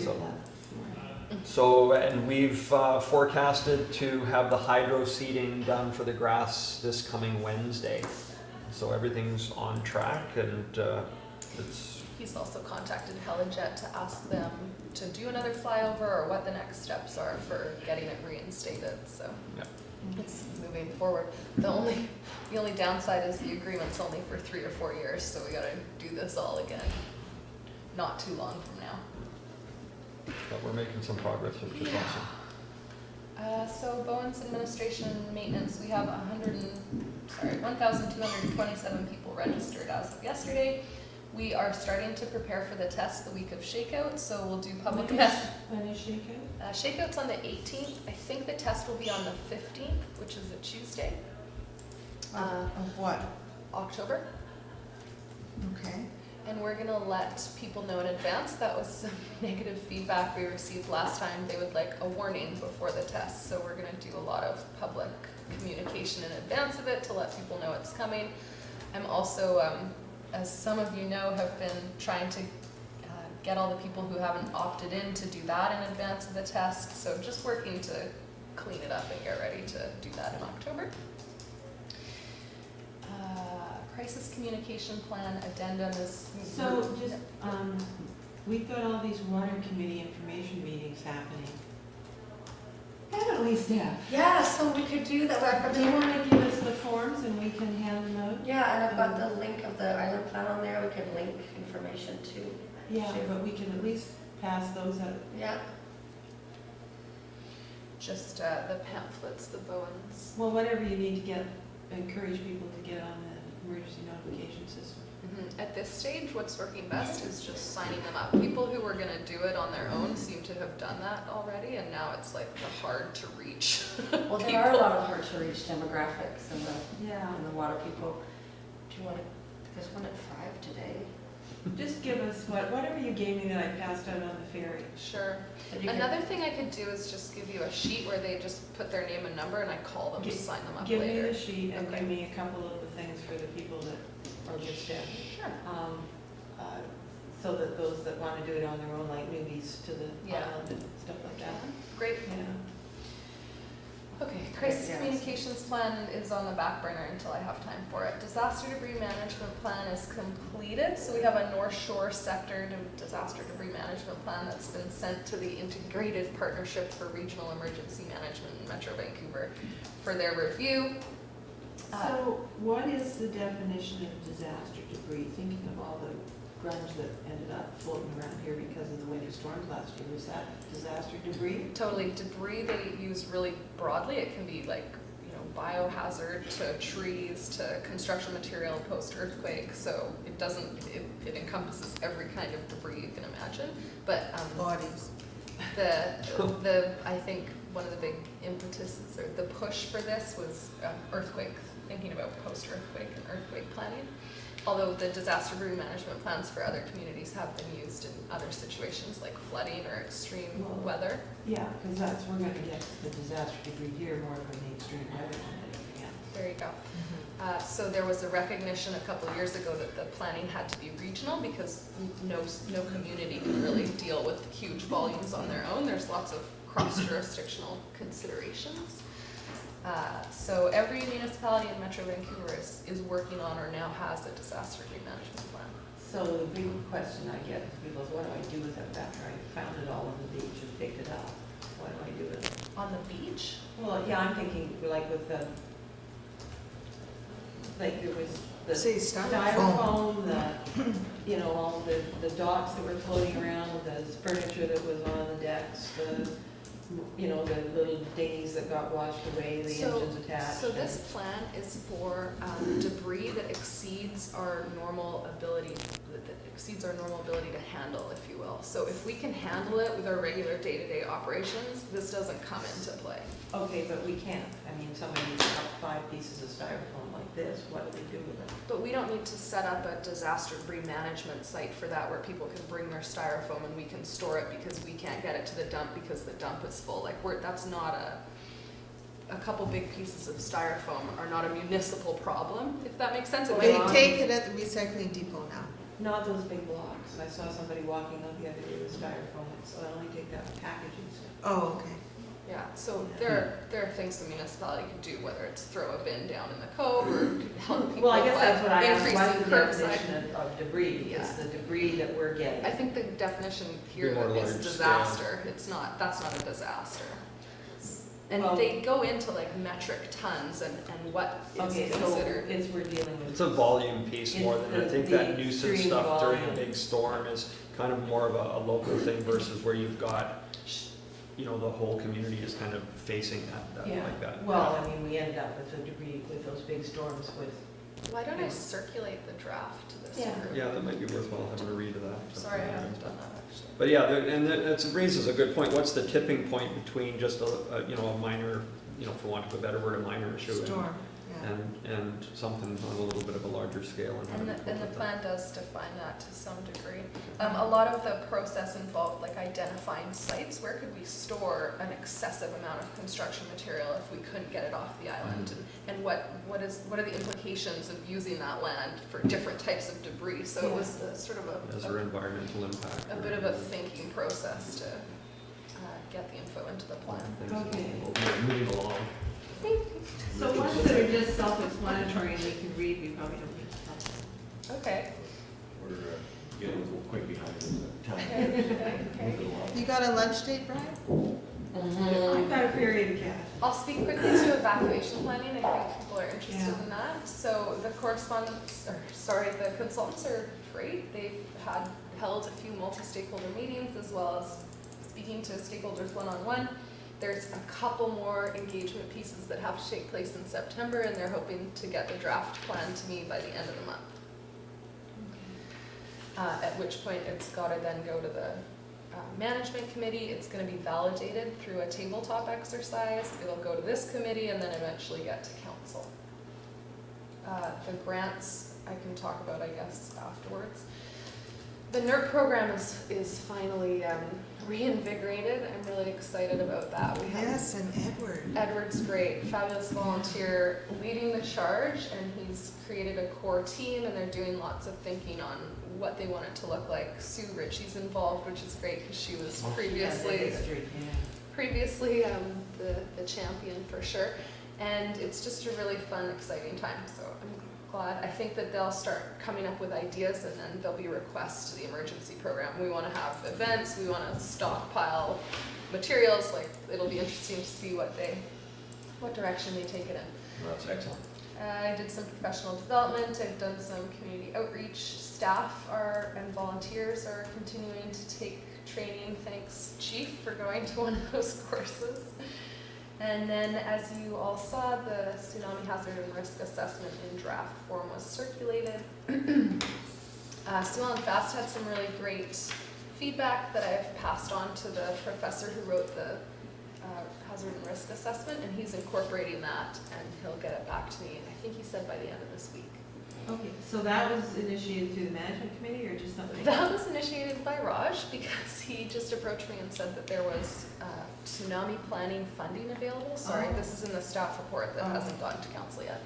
So, and we've forecasted to have the hydro seeding done for the grass this coming Wednesday. So everything's on track, and it's. He's also contacted Helijet to ask them to do another flyover or what the next steps are for getting it reinstated, so. Yeah. It's moving forward. The only downside is the agreement's only for 3 or 4 years, so we gotta do this all again, not too long from now. But we're making some progress, which is awesome. So Bowen's administration and maintenance, we have 1,227 people registered as of yesterday. We are starting to prepare for the test the week of shakeout, so we'll do public test. When is shakeout? Shakeout's on the 18th. I think the test will be on the 15th, which is a Tuesday, Of what? October. Okay. And we're gonna let people know in advance. That was some negative feedback we received last time. They would like a warning before the test, so we're gonna do a lot of public communication notification in advance of it to let people know it's coming. I'm also, as some of you know, have been trying to get all the people who haven't opted in to do that in advance of the test. So just working to clean it up and get ready to do that in October. Crisis communication plan addendum is... So just, we've got all these water committee information meetings happening. Haven't we, Steph? Yeah, so we could do that. Do you want to give us the forms and we can hand them out? Yeah, and I've got the link of the island plan on there. We can link information to. Yeah, but we can at least pass those out. Yeah. Just the pamphlets, the Bowens. Well, whatever you need to encourage people to get on the emergency notification system. At this stage, what's working best is just signing them up. People who were going to do it on their own seem to have done that already, and now it's like the hard to reach. Well, there are a lot of hard to reach demographics and the water people. Do you want to, there's one at 5 today. Just give us whatever you gave me that I passed out on the ferry. Sure. Another thing I could do is just give you a sheet where they just put their name and number, and I call them to sign them up later. Give me the sheet and Okay. give me a couple of the things for the people that are just dead. Sure. So that those that want to do it on their own, like newbies to the island and stuff like that. Great. Yeah. Okay, crisis Yes. communications plan is on the back burner until I have time for it. Disaster debris management plan is completed, so we have a North Shore sector disaster debris management plan that's been sent to the Integrated Partnership for Regional Emergency Management in Metro Vancouver for their review. So what is the definition of disaster debris? Thinking of all the grunge that ended up floating around here because of the winter storms last year, was that disaster debris? Totally, debris they use really broadly. It can be like, you know, biohazard to trees to construction material post-earthquake. So it doesn't, it encompasses every kind of debris you can imagine. But Bodies. I think one of the big impetuses or the push for this was earthquake, thinking about post-earthquake and earthquake planning. Although the disaster debris management plans for other communities have been used in other situations like flooding or extreme weather. Yeah, because we're going to get the disaster debris here more from the extreme weather than anything else. There you go. So there was a recognition a couple of years ago that the planning had to be regional because no community can really deal with huge volumes on their own. There's lots of cross-jurisdictional considerations. So every municipality in Metro Vancouver is working on or now has a disaster debris management plan. So the big question I get from people is, what do I do with it after I found it all on the beach and picked it up? What do I do with it? On the beach? Well, yeah, I'm thinking like with the, like there was the Say styrofoam. styrofoam, you know, all the docks that were floating around, the furniture that was on the decks, you know, the little dinghies that got washed away, the engines attached. So this plan is for debris that exceeds our normal ability, to handle, if you will. So if we can handle it with our regular day-to-day operations, this doesn't come into play. Okay, but we can't. I mean, somebody needs 5 pieces of styrofoam like this, what do we do with it? But we don't need to set up a disaster debris management site for that where people can bring their styrofoam and we can store it because we can't get it to the dump because the dump is full. Like that's not a couple big pieces of styrofoam are not a municipal problem, if that makes sense. They take it at the recycling depot now. Not those big blocks. I saw somebody walking out the other day with styrofoam, so I only take that packaging stuff. Oh, okay. Yeah, so there are things the municipality can do, whether it's throw a bin down in the cove or help people Well, I guess that's what I asked, what's increasing the curbside. definition of debris? Because the debris that we're getting. I think the definition here Be more is large disaster. That's not a disaster. And Well- they go into like metric tons and what is Okay, so considered. we're dealing with. It's a volume piece more than, I It's think the that nuisance extreme stuff during a volume. big storm is kind of more of a local thing versus where you've got, you know, the whole community is kind of facing that Yeah, like that. well, I mean, we ended up with the debris, with those big storms with. Why don't I circulate the draft to this Yeah. group? Yeah, that might be worthwhile having a read of that. Sorry, I haven't done that actually. But yeah, and that raises a good point. What's the tipping point between just a you know, a minor, you know, for want of a better word, a minor issue, Storm. Yeah. and something on a little bit of a larger scale. And the plan does define that to some degree. A lot of the process involved like identifying sites. Where could we store an excessive amount of construction material if we couldn't get it off the island? And what are the implications of using that land for different types of debris? So it was sort of Is there environmental impact? a bit of a thinking process to get the info into the plan. Okay. We're moving along. So ones that are just self-explanatory and they can read, we probably don't need to talk. Okay. We're getting a little quick behind the time. Okay. Moving along. You got a lunch date, Brian? I've got a ferry to catch. I'll speak quickly to evacuation planning. I think people are interested Yeah. in that. So the the consultants are great. They've held a few multi-stakeholder meetings as well as speaking to stakeholders one-on-one. There's a couple more engagement pieces that have to take place in September, and they're hoping to get the draft plan to me by the end of the month. At which point it's got to then go to the management committee. It's going to be validated through a tabletop exercise. It'll go to this committee and then eventually get to council. The grants I can talk about, I guess, afterwards. The NERC program is finally reinvigorated. I'm really excited about that. We have Yes, and Edward. Edward's great, fabulous volunteer leading the charge, and he's created a core team, and they're doing lots of thinking on what they want it to look like. Sue Ritchie's involved, which is great because she was previously the champion for sure. And it's just a really fun, exciting time. So I'm glad. I think that they'll start coming up with ideas, and then there'll be requests to the emergency program. We want to have events. We want to stockpile materials. Like, it'll be interesting to see what direction they take it in. Well, that's excellent. I did some professional development. I've done some community outreach. Staff and volunteers are continuing to take training. Thanks, Chief, for going to one of those courses. And then, as you all saw, the Tsunami Hazard and Risk Assessment in draft form was circulated. Sue Ellen Fast had some really great feedback that I've passed on to the professor who wrote the Hazard and Risk Assessment, and he's incorporating that, and he'll get it back to me, I think he said by the end of this week. Okay, so that was initiated through the management committee or just something? That was initiated by Raj because he just approached me and said that there was tsunami planning funding available. Sorry, this is in the staff report that hasn't gotten to council yet.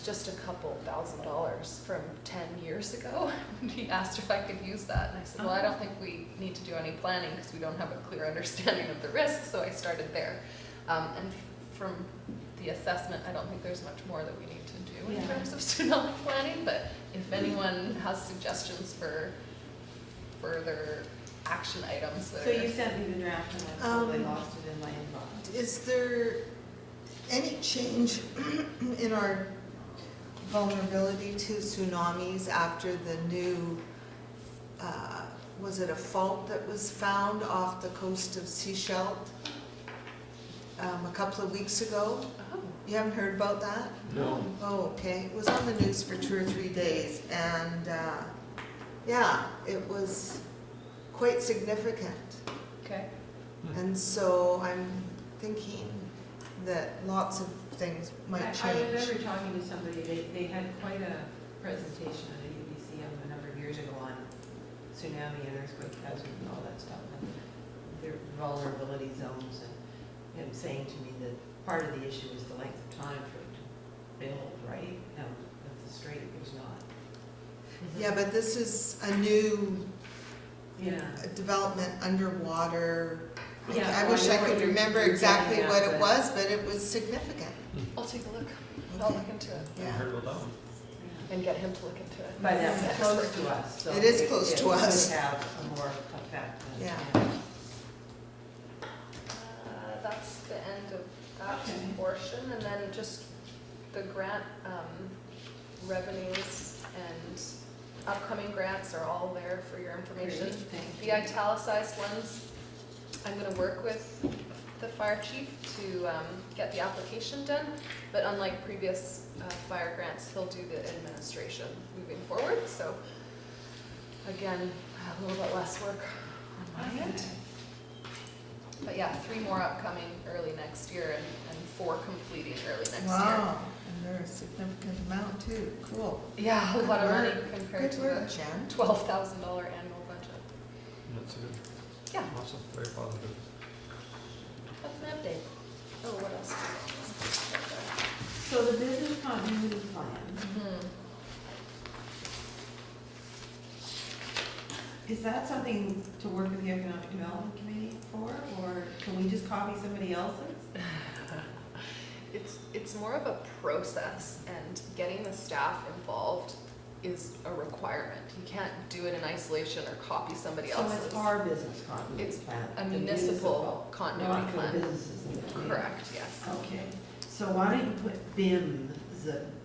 Just a couple $1,000s from 10 years ago. He asked if I could use that, and I said, well, I don't think we need to do any planning because we don't have a clear understanding of the risk, so I started there. And from the assessment, I don't think there's much more that we need to do in terms of tsunami planning, but if anyone has suggestions for further action items that So you sent me the draft and I totally lost it in my inbox. Is there any change in our vulnerability to tsunamis after the new, was it a fault that was found off the coast of Seychelles a couple of weeks ago? You haven't heard about that? No. Oh, okay. It was on the news for 2 or 3 days, and yeah, it was quite significant. Okay. And so I'm thinking that lots of things might I change. remember talking to somebody, they had quite a presentation at the UBCM a number of years ago on tsunami and earthquake hazard and all that stuff, and their vulnerability zones, and him saying to me that part of the issue is the length of time for it to build, right? And with the strait, there's not. Yeah, but this is a new development underwater. Yeah, I wish I know could what remember you're exactly getting what at, it was, but it was significant. I'll take a look. I'll look into it I heard about that one. and get him to look into it. But that's close to us, so. It is close to us. It would have a more effect. Yeah. That's the end of that Okay. portion, and then just the grant revenues and upcoming grants are all there for your information. Great, thank The you. italicized ones, I'm gonna work with the fire chief to get the application done, but unlike previous fire grants, he'll do the administration moving forward, so again, a little bit less work on my end. But yeah, 3 more upcoming early next year and for completing early next year. Wow, and they're a significant amount too, cool. Yeah, a lot of money Good compared to work, the Jen. $12,000 annual budget. That's good. Yeah, Awesome, very positive. that's an update. Oh, what else? So the business continuity plan, Mm-hmm. is that something to work with the Economic Development Committee for, or can we just copy somebody else's? It's more of a process, and getting the staff involved is a requirement. You can't do it in isolation or copy somebody So else's. it's our business continuity It's plan? a the municipal continuity not for plan. businesses in the community. Correct, yes. Okay, so why don't you put BIM's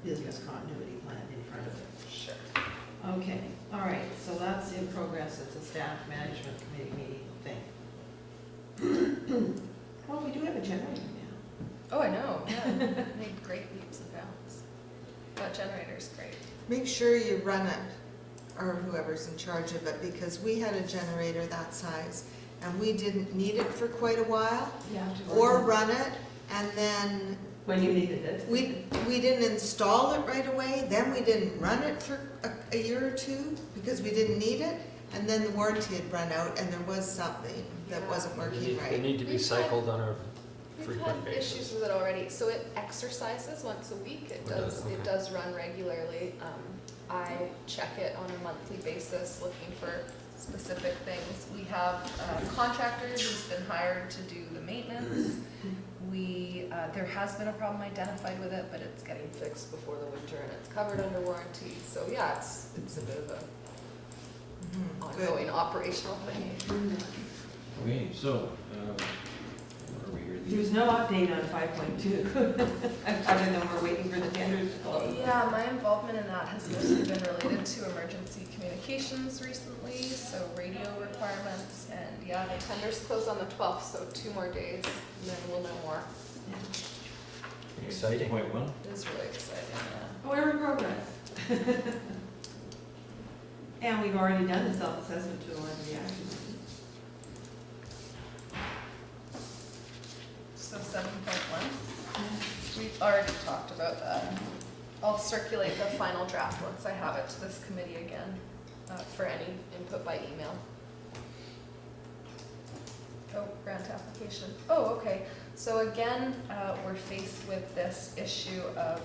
business continuity plan in front of it? Sure. Okay, all right, so that's in progress, it's a staff management committee meeting thing. Well, we do have a generator now. Oh, I know, yeah. Made great leaps and bounds. That generator's great. Make sure you run it, or whoever's in charge of it, because we had a generator that size, and we didn't need it for quite a while, Yeah. or run it, and then When you needed it. we didn't install it right away, then we didn't run it for a year or two, because we didn't need it, and then the warranty had run out, and there was something that Yeah. wasn't They working need- They right. need to be We've cycled on a We've frequent had issues basis. with it already. So it exercises once a week. It does, Okay. it does run regularly. I check it on a monthly basis, looking for specific things. We have a contractor who's been hired to do the maintenance. There has been a problem identified with it, but it's getting fixed before the winter, and it's covered under warranty. So yeah, it's a bit of a Mhm, good. ongoing operational thing. Okay, so, what are we here? There's no update on 5.2, other than we're waiting for the tenders to close. Yeah, my involvement in that has mostly been related to emergency communications recently, so radio requirements, and yeah, the tenders close on the 12th, so 2 more days, and then we'll know more. Exciting. Point one. It is really exciting, yeah. Oh, we're in progress. And we've already done the self-assessment tool and reaction. So 7.1, we've already talked about that. I'll circulate the final draft once I have it to this committee again, for any input by email. Oh, grant application. Oh, okay. So again, we're faced with this issue of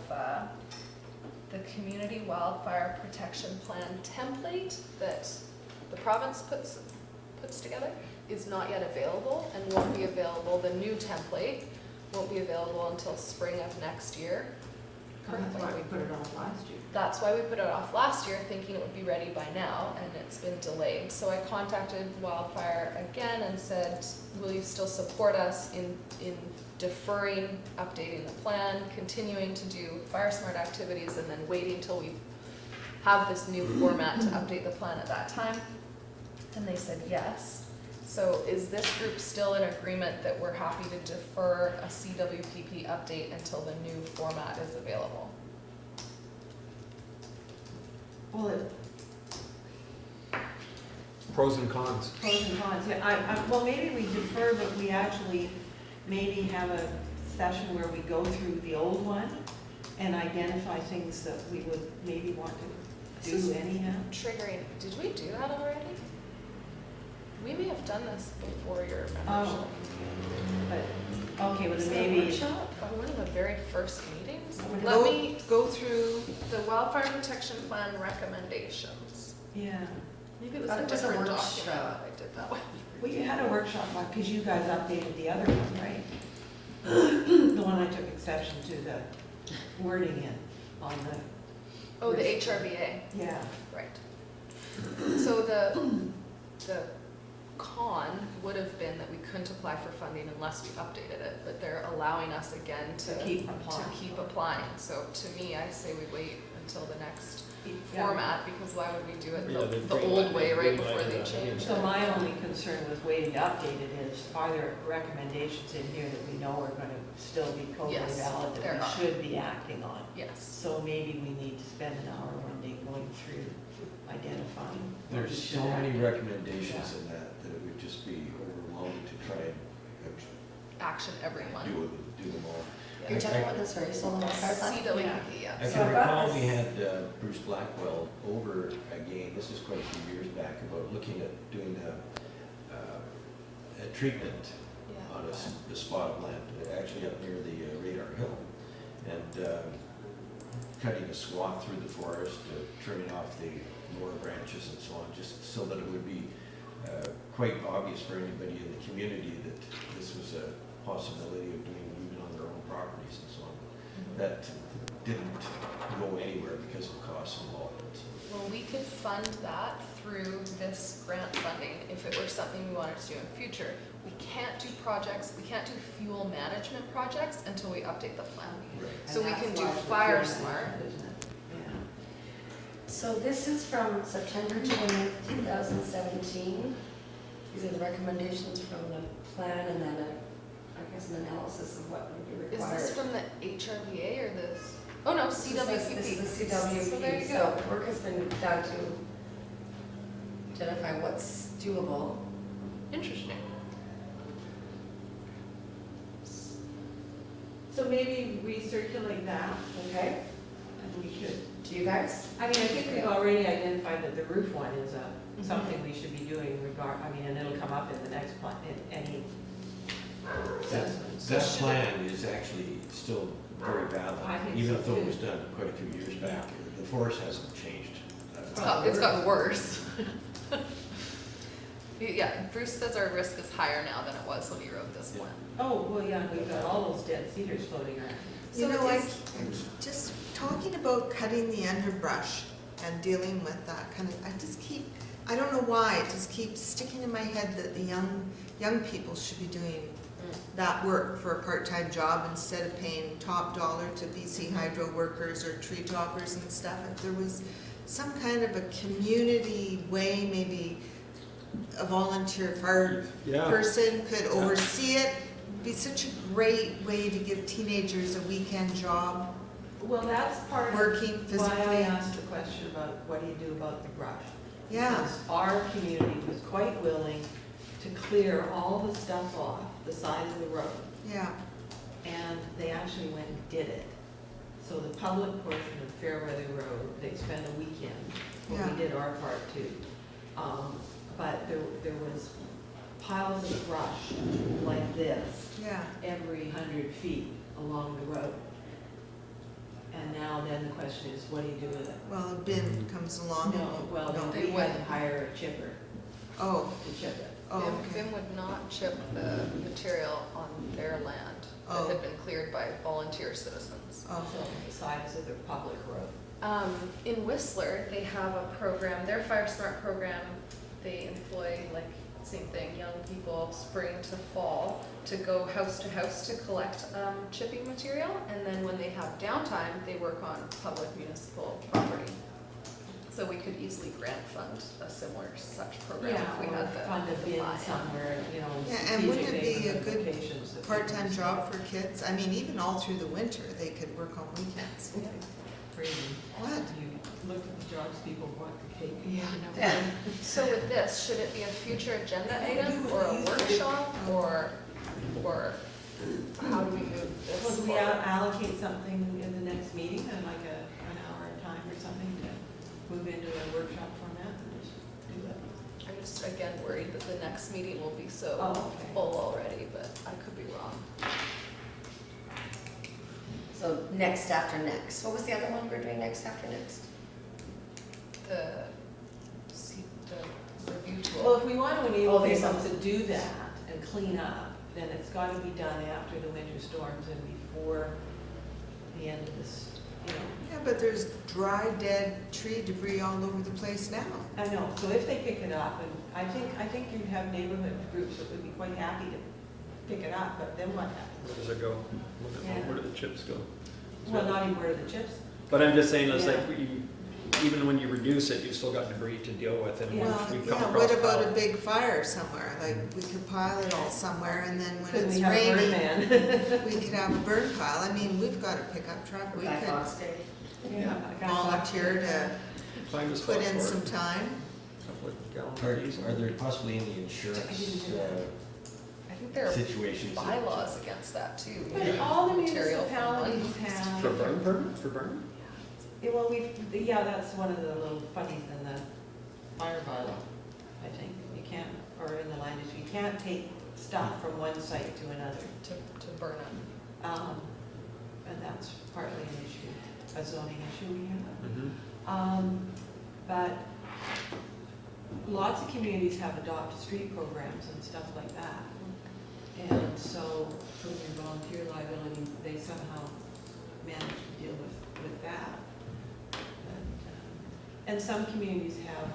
the Community Wildfire Protection Plan template that the province puts together is not yet available and won't be available. The new template won't be available until spring of next year. That's why we put it off last year. That's why we put it off last year, thinking it would be ready by now, and it's been delayed. So I contacted Wildfire again and said, will you still support us in deferring, updating the plan, continuing to do FireSmart activities, and then waiting till we have this new format to update the plan at that time? And they said yes. So is this group still in agreement that we're happy to defer a CWPP update until the new format is available? Well, Pros and cons. pros and cons, yeah, well, maybe we defer, but we actually maybe have a session where we go through the old one and identify things that we would maybe want to do anyhow. Triggering, did we do that already? We may have done this before your membership. Oh, but, okay, well, Was then there a maybe, workshop? One of the very first meetings? Would Let me, Go through, the Wildfire Protection Plan recommendations. yeah. Maybe it was Thought a it was a different workshop. document I did that one. Well, you had a workshop, because you guys updated the other one, right? The one I took exception to the wording in on the. Oh, the HRBA, Yeah. right. So the con would have been that we couldn't apply for funding unless we updated it, but they're allowing us again to keep applying. to keep applying. So to me, I say we wait until the next Yeah. format, because why would we do it Yeah, they the bring old back- way they right bring before back they that change So it? my only concern with waiting to update it is, are there recommendations in here that we know are gonna still be totally Yes, valid there that are. we should be acting on? Yes. So maybe we need to spend an hour one day going through identifying. what we There's should so many act on. recommendations in that it would just be overwhelming to try and Action every one. do them all. You're talking about this, sorry, solar power plant? CWPP, yeah. I So can I brought recall this- we had Bruce Blackwell over again, this is quite a few years back, about looking at doing a treatment Yeah. on a spot of land, actually up near the Radar Hill, and cutting a swath through the forest, trimming off the lower branches and so on, just so that it would be quite obvious for anybody in the community that this was a possibility of doing even on their own properties and so on. That didn't go anywhere because of costs involved. Well, we could fund that through this grant funding if it were something we wanted to do in the future. We can't do projects, we can't do fuel management projects until we update the plan. Right. So And we that's can do why it's FireSmart. procurement, isn't it? Yeah. So this is from September 20th, 2017. These are the recommendations from the plan and then I guess an analysis of what would be Is required. this from the HRVA or this? Oh no, CWPP. This is the CWPP. So there you go. So work has been done to identify what's doable. Interesting. So maybe recirculate that, Okay, and we should. to you guys? I mean, I think we've already identified that the roof one is something we should be doing and it'll come up in the next plan, in any assessment. That plan is actually still very valid, I think even so, though it too. was done quite a few years back. The forest hasn't changed. It's gotten worse. Yeah, Bruce says our risk is higher now than it was when he wrote this Yeah. plan. Oh, well, yeah, we've got all those dead cedars floating around. You So know, it I is- just talking about cutting the underbrush and dealing with that kind of, I don't know why, it just keeps sticking in my head that the young people should be doing that work for a part-time job instead of paying top dollar to BC Hydro workers or tree choppers and stuff. If there was some kind of a community way, maybe a volunteer fire Yeah. person could oversee it, it'd be such a great way to give teenagers a weekend job, Well, that's part of working why I physically. asked the question about what do you do about the brush? Yeah, Because our community was quite willing to clear all the stuff off the side of the road, yeah, and they actually went and did it. So the public portion of Fairweather Road, they spent a weekend, but Yeah. we did our part too. But there was piles of brush like this yeah. every 100 feet along the road. And now then the question is, what do you do with it? Well, a bin comes along No, and, well, no. then we had to hire a chipper Oh, to chip it. oh, BIM, okay. BIM would not chip the material on their land that Oh. had been cleared by volunteer citizens. Oh, So the sides of the public road. In Whistler, they have a program, their FireSmart program, they employ, like, same thing, young people spring to fall to go house to house to collect chipping material, and then when they have downtime, they work on public municipal property. So we could easily grant fund a similar such program if we or had the fund a bin buy-in. somewhere, you know, Yeah, and wouldn't it strategic be a good locations that part-time people- job for kids? I mean, even all through the winter, they could work on weekends. Crazy. What? You look at the jobs people want to take. Yeah. So with this, should it be a future agenda item or a workshop or how do we move this Well, do we forward? allocate something in the next meeting, like an hour at a time or something to move into a workshop format and just do that? I'm just again worried that the next meeting will be so Oh, okay. full already, but I could be wrong. So next after next. What was the other one we're doing next after next? The review tool. Well, if we want to enable Oh, there's people some- to do that and clean up, then it's got to be done after the winter storms and before the end of this, you know. Yeah, but there's dry, dead tree debris all over the place now. I know, so if they pick it up, and I think you'd have neighborhood groups that would be quite happy to pick it up, but then what happens? Where does it go? Yeah. Where do the chips go? Well, not even where the chips. But I'm just saying, it's Yeah. like, even when you reduce it, you've still got debris to deal with, and Yeah. Well, we've come yeah, across. what about a piles. big fire somewhere? Like, we could pile it all somewhere and then when Could it's we have a burn raining, man? we could have a burn pile. I mean, we've got a pickup truck, we Guy could Fawkes Day. Yeah. volunteer to Find a spot put in for it. some time. Couple of gallons of diesel. Are there possibly any insurance I didn't do that. I think there are situations. that, bylaws against that too. But all the Material from municipalities one- have. For burn permit, for burn? Yeah, well, yeah, that's one of the little funnies in the fire bylaw, I think. You can't, or in the land use, you can't take stuff from one site to another. To burn it. And that's partly an issue, a zoning issue we have. Mm-hmm. But lots of communities have adopted street programs and stuff like that. And so from your volunteer liability, they somehow manage to deal with that. And some communities have,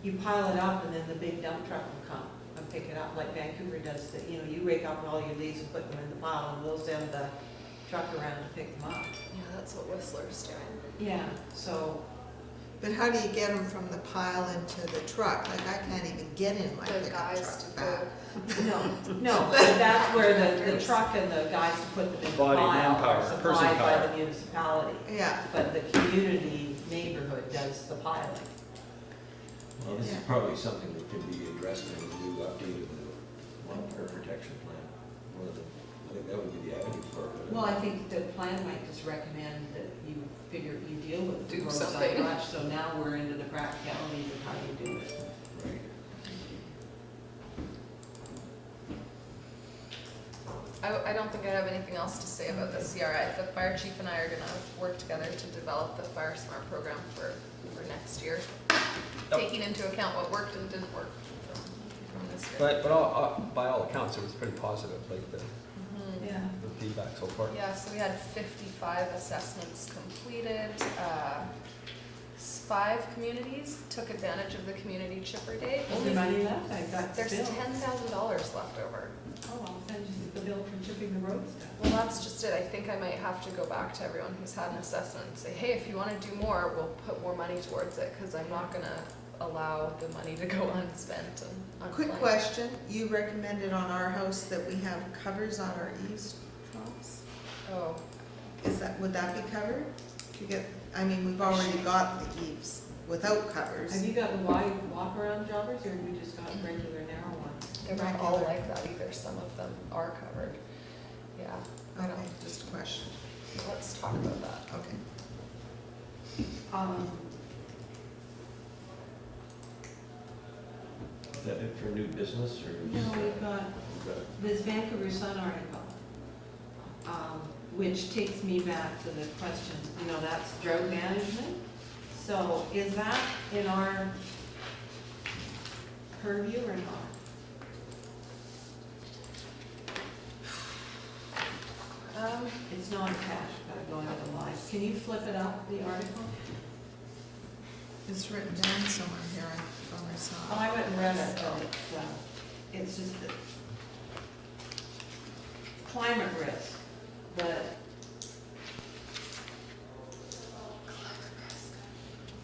you pile it up and then the big dump truck will come and pick it up, like Vancouver does. That you rake up all your leaves and put them in the pile, and they'll send the truck around to pick them up. Yeah, that's what Whistler's doing. Yeah, so But how do you get them from the pile into the truck? Like, I can't even get in my The pickup guys truck back. no, but that's where the truck and the guys who put them in the Body, pile manpower, are person supplied by power. the municipality. Yeah, But the community neighborhood does the piling. Well, this is Yeah. probably something that can be addressed in the new update of the wildfire protection plan. One of the, I think that would be the avenue for it. Well, I think the plan might just recommend that you figure, you deal with the Do roadside something. rush, so now we're into the practicalities of how you do it. Right. I don't think I have anything else to say about the CRI. The fire chief and I are gonna work together to develop the FireSmart program for next year, Yep. taking into account what worked and didn't work from this year. But by all accounts, it was pretty positive, like the Mhm. Yeah. feedback so far. Yeah, so we had 55 assessments completed. 5 communities took advantage of the community chipper day. Is there money left? I got the There's bill. $10,000 left over. Oh, I'll send you the bill for chipping the road stuff. Well, that's just it. I think I might have to go back to everyone who's had an assessment and say, hey, if you want to do more, we'll put more money towards it, because I'm not gonna allow the money to go unspent and quick unplanned. question, you recommended on our house that we have covers on our eaves troughs? Oh, Would that be covered? To get, I mean, we've already got the eaves without covers. Have you got the wide walk-around jobbers, or have you just got regular narrow ones? they're not all like that either. Some of them are covered. Yeah, I Okay, don't, just a question, let's talk about that. okay. Is that it for new business or? No, we've got We've got- this Vancouver Sun article, which takes me back to the question, that's drought management. So is that in our purview or not? It's not attached, but going to the live. Can you flip it up, the article? It's written down somewhere here, I thought I saw Oh, it. I went and read it, but it's just that climate risk, but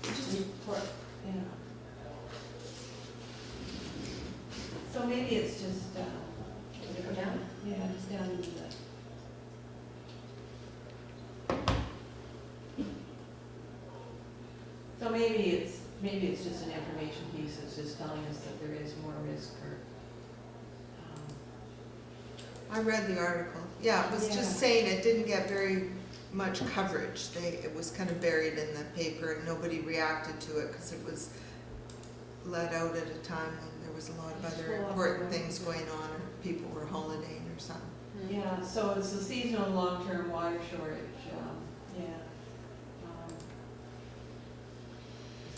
just for, So maybe it's just, Does it go down? yeah, just down into the. So maybe it's just an information piece that's just telling us that there is more risk or, I read the article, yeah, it was Yeah. just saying it didn't get very much coverage. It was kind of buried in the paper and nobody reacted to it because it was let out at a time when there was a lot of other Well, important right. things going on or people were holidaying or something. yeah, so it's a seasonal long-term water shortage, yeah.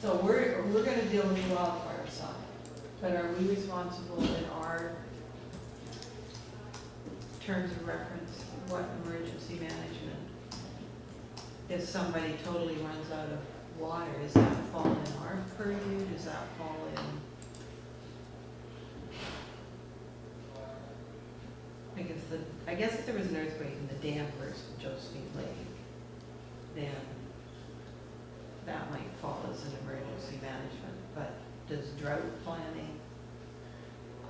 So we're gonna deal with the wildfire side, but are we responsible in our terms of reference, what emergency management? If somebody totally runs out of water, does that fall in our purview, does that fall in? I guess if there was an earthquake and the dam burst in Josephine Lake, then that might fall as an emergency management, but does drought planning,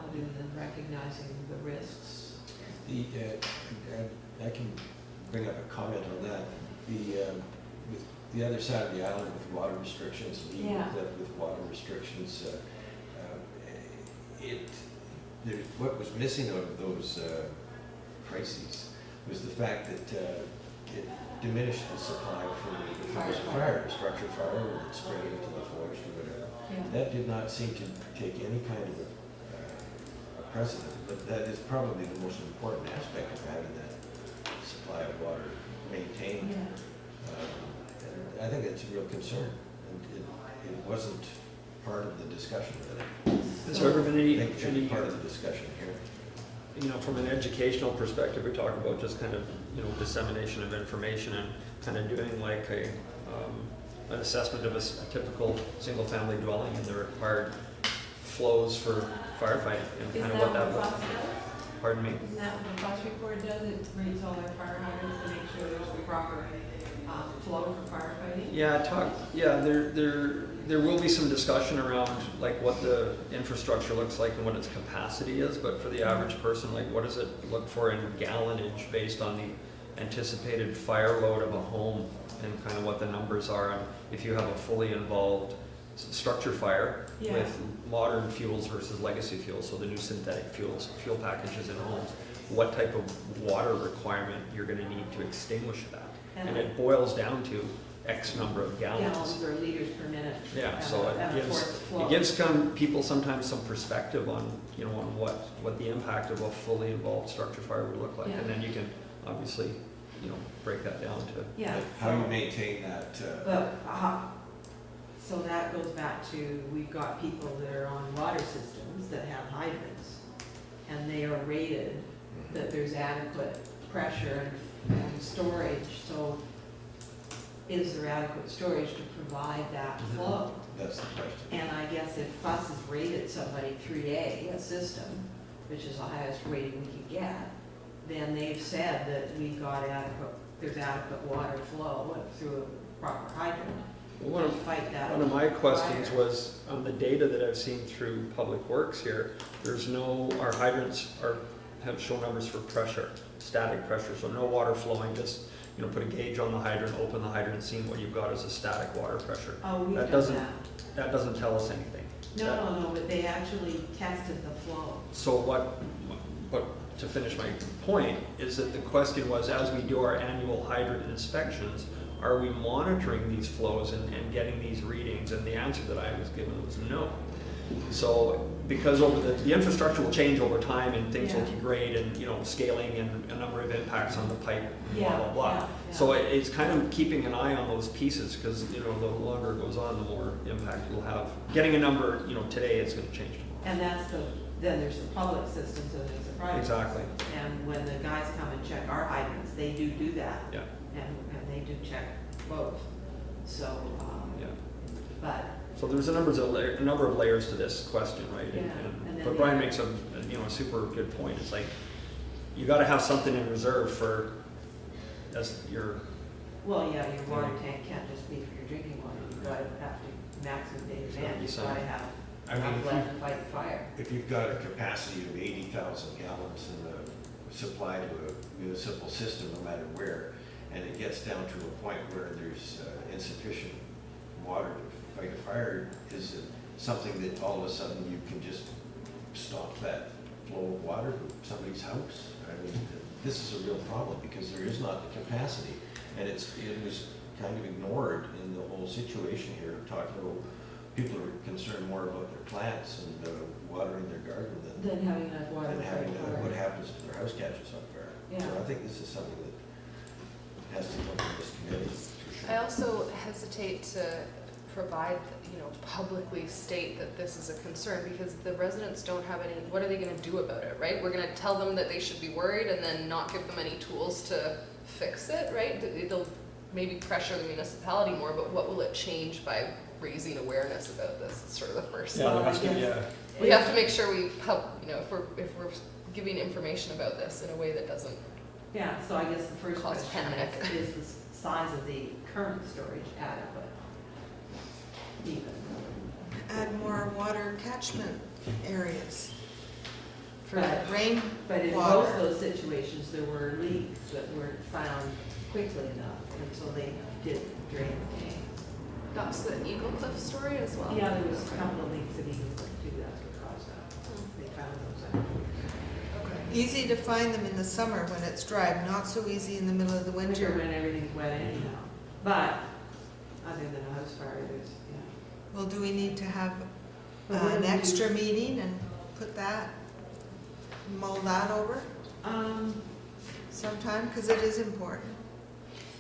other than recognizing the risks? I can bring up a comment on that. With the other side of the island with water restrictions, and even Yeah. with water restrictions, what was missing out of those crises was the fact that it diminished the supply for if there was a fire, a structure fire, or it spread into the forest or whatever. Yeah. That did not seem to take any kind of a precedent, but that is probably the most important aspect of having that supply of water maintained. Yeah. And I think it's a real concern, and it wasn't part of the discussion that Has there ever been I think it should be any, part of the discussion here. you know, from an educational perspective, we talk about just kind of, you know, dissemination of information and kind of doing like an assessment of a typical single-family dwelling and the required flows for firefighting and kind of what that would. Pardon me? Isn't that what the bus report does? It rates all their fire hydrants to make sure there's the proper flow for firefighting? Yeah, there will be some discussion around like what the infrastructure looks like and what its capacity is, but for the average person, like what does it look for in gallonage based on the anticipated fire load of a home and kind of what the numbers are, and if you have a fully involved structure fire Yeah. with modern fuels versus legacy fuels, so the new synthetic fuel packages in homes, what type of water requirement you're going to need to extinguish that. And it boils down to X number of gallons. Gallons or liters per minute. Yeah, so it gives people sometimes some perspective on, you know, on what the impact of a fully involved structure fire would look like. Yeah. And then you can obviously, you know, break that down to. Yeah. How you maintain that. But, so that goes back to, we've got people that are on water systems that have hydrants, and they are rated that there's adequate pressure and storage, so is there adequate storage to provide that flow? That's the question. And I guess if FUS has rated somebody 3A, a system, which is the highest rating we can get, then they've said that we've got there's adequate water flow through a proper hydrant. One of my questions was on the data that I've seen through Public Works here, our hydrants have show numbers for pressure, static pressure, so no water flowing, just, you know, put a gauge on the hydrant, open the hydrant, seeing what you've got as a static water pressure. Oh, we've That done doesn't- that. That doesn't tell us anything. No, but they actually tested the flow. So to finish my point, is that the question was, as we do our annual hydrant inspections, are we monitoring these flows and getting these readings? And the answer that I was given was no. So, because the infrastructure will change over time and things will Yeah. degrade and, you know, scaling and a number of impacts on the pipe, blah, Yeah, blah, blah. yeah. So it's kind of keeping an eye on those pieces because, you know, the longer it goes on, the more impact it'll have. Getting a number, you know, today is going to change tomorrow. And then there's the public systems and there's the private. Exactly. And when the guys come and check our hydrants, they do that. Yeah. And they do check both. So, Yeah. but, So there's a number of layers to this question, right? Yeah, and then But Brian makes a super good point. It's like, you gotta have something in reserve for, as your, well, yeah, your water tank can't just be for your drinking water. You've got to have to maximum day demand. You've got to have I mean, enough left to fight fire. If you've got a capacity of 80,000 gallons in the supply to a municipal system, no matter where, and it gets down to a point where there's insufficient water to fight a fire, is it something that all of a sudden you can just stop that flow of water to somebody's house? I mean, this is a real problem because there is not the capacity, and it was kind of ignored in the whole situation here. Talking about people are concerned more about their plants and watering their garden Then having enough water than to fight having fire. what happens if their house catches on fire. Yeah. So I think this is something that has to come from this committee, for sure. I also hesitate to provide, publicly state that this is a concern because the residents don't have any, what are they gonna do about it, right? We're gonna tell them that they should be worried and then not give them any tools to fix it, right? It'll maybe pressure the municipality more, but what will it change by raising awareness about this? It's sort of the first yeah, there thought. has to be, yeah. We have to make sure we help, if we're giving information about this in a way that doesn't. Yeah, so I guess the first Cause question panic. is the size of the current storage adequate? Even. Add more water catchment areas for But- rain But in both water. those situations, there were leaks that weren't found quickly enough, and so they did drain the tanks. That's the Eagle Cliff story as well. Yeah, there was a couple of leaks that he was too, that's what caused that. they found those out. Easy to find them in the summer when it's dry, not so easy in the middle of the Winter winter. when everything's wet anyhow. But other than a house fire, there's, yeah. Well, do we need to have But what an do we extra do? meeting and put that, mull that over sometime? Because it is important.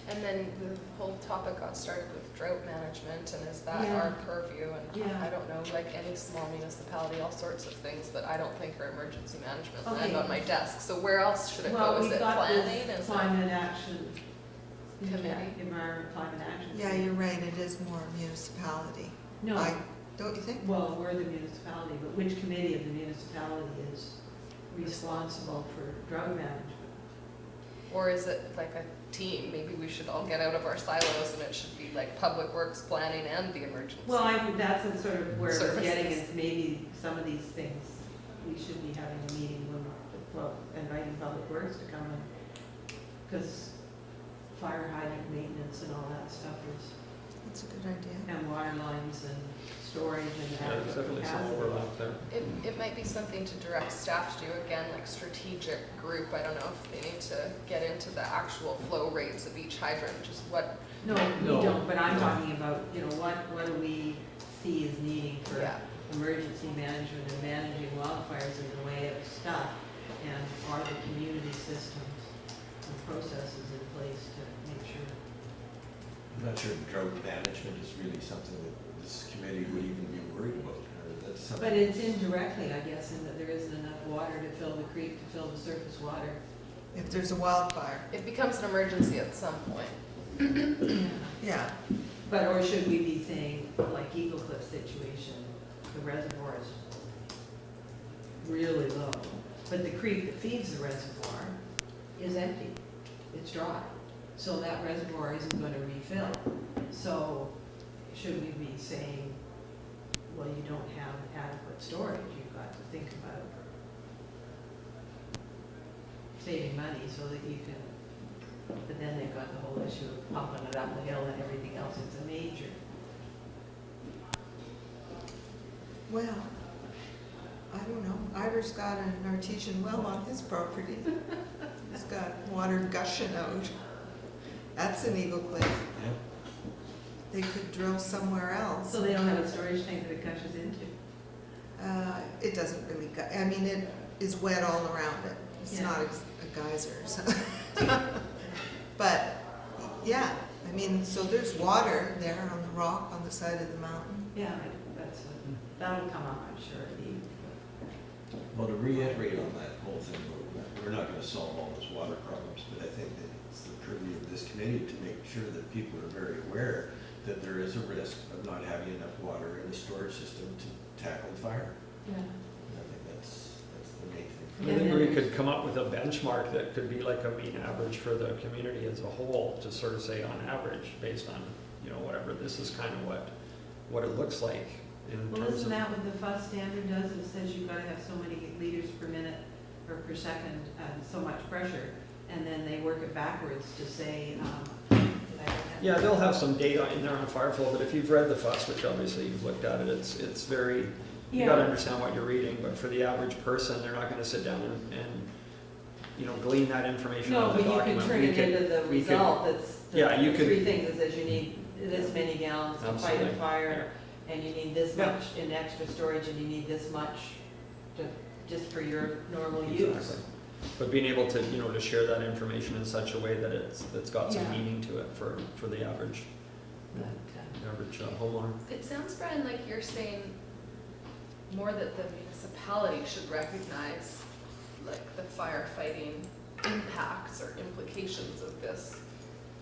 And then the whole topic got started with drought management, and is that Yeah. our purview? And Yeah. I don't know, like any small municipality, all sorts of things that I don't think are emergency management land Okay. on my desk. So where else should it Well, go? Is we've it got planning? this Is it? climate action. Committee. Environment climate action. Yeah, you're right, it is more municipality. No, Don't you think? well, we're the municipality, but which committee of the municipality is responsible for drought management? Or is it like a team? Maybe we should all get out of our silos and it should be like public works, planning, and the emergency. Well, that's a sort of where it's Services. getting, is maybe some of these things, we should be having a meeting when, well, inviting public works to come in. Because fire hydrant maintenance and all that stuff is, That's a good idea. and water lines and storage and Yeah, there's adequate definitely some capacity. overlap there. It might be something to direct staff to do, again, like strategic group. I don't know if they need to get into the actual flow rates of each hydrant, just what, No, No, we don't, but I'm no. talking about, what do we see as needing for yeah. emergency management and managing wildfires in the way of stuff, and are the community systems and processes in place to make sure? I'm not sure drought management is really something that this committee would even be worried about, or that's something. But it's indirectly, I guess, in that there isn't enough water to fill the creek, to fill the surface water. If there's a wildfire, It becomes an emergency at some point. yeah. But, or should we be saying, like Eagle Cliff situation, the reservoir is really low, but the creek that feeds the reservoir is empty, it's dry. So that reservoir isn't going to refill. So should we be saying, well, you don't have adequate storage, you've got to think about saving money so that you can, but then they've got the whole issue of pumping it up the hill and everything else, it's a major. Well, I don't know. Ivor's got an artesian well on his property. He's got water gushing out. That's an Eagle Cliff. Yeah. They could drill somewhere else. So they don't have a storage tank that it gushes into? It doesn't really, I mean, it is wet all around it. It's Yeah. not a geyser. So. But, yeah, I mean, so there's water there on the rock on the side of the mountain. Yeah, that'll come up, I'm sure. Well, to reiterate on that whole thing, we're not gonna solve all those water problems, but I think that it's the purview of this committee to make sure that people are very aware that there is a risk of not having enough water in the storage system to tackle the fire. Yeah. And I think that's the main thing. I And think then we there's- could come up with a benchmark that could be like a mean average for the community as a whole, to sort of say on average, based on, whatever, this is kind of what it looks like in Well, terms isn't of. that what the FUS standard does? It says you've got to have so many liters per minute or per second, so much pressure, and then they work it backwards to say, Yeah, they'll have some data in there on fire flow, but if you've read the FUS, which obviously you've looked at it, it's very, you gotta understand what you're reading, but for the average person, they're not gonna sit down and glean that information No, out of but the you document. can turn it into the we could- result that's, Yeah, you the could- three things. It says you need this many gallons to fight a Absolutely. fire, and you need this Yeah. much in extra storage, and you need this much just for your normal use. Exactly. But being able to, to share that information in such a way that that's got some Yeah. meaning to it for the average, But, homeowner. It sounds, Brian, like you're saying more that the municipality should recognize like the firefighting impacts or implications of this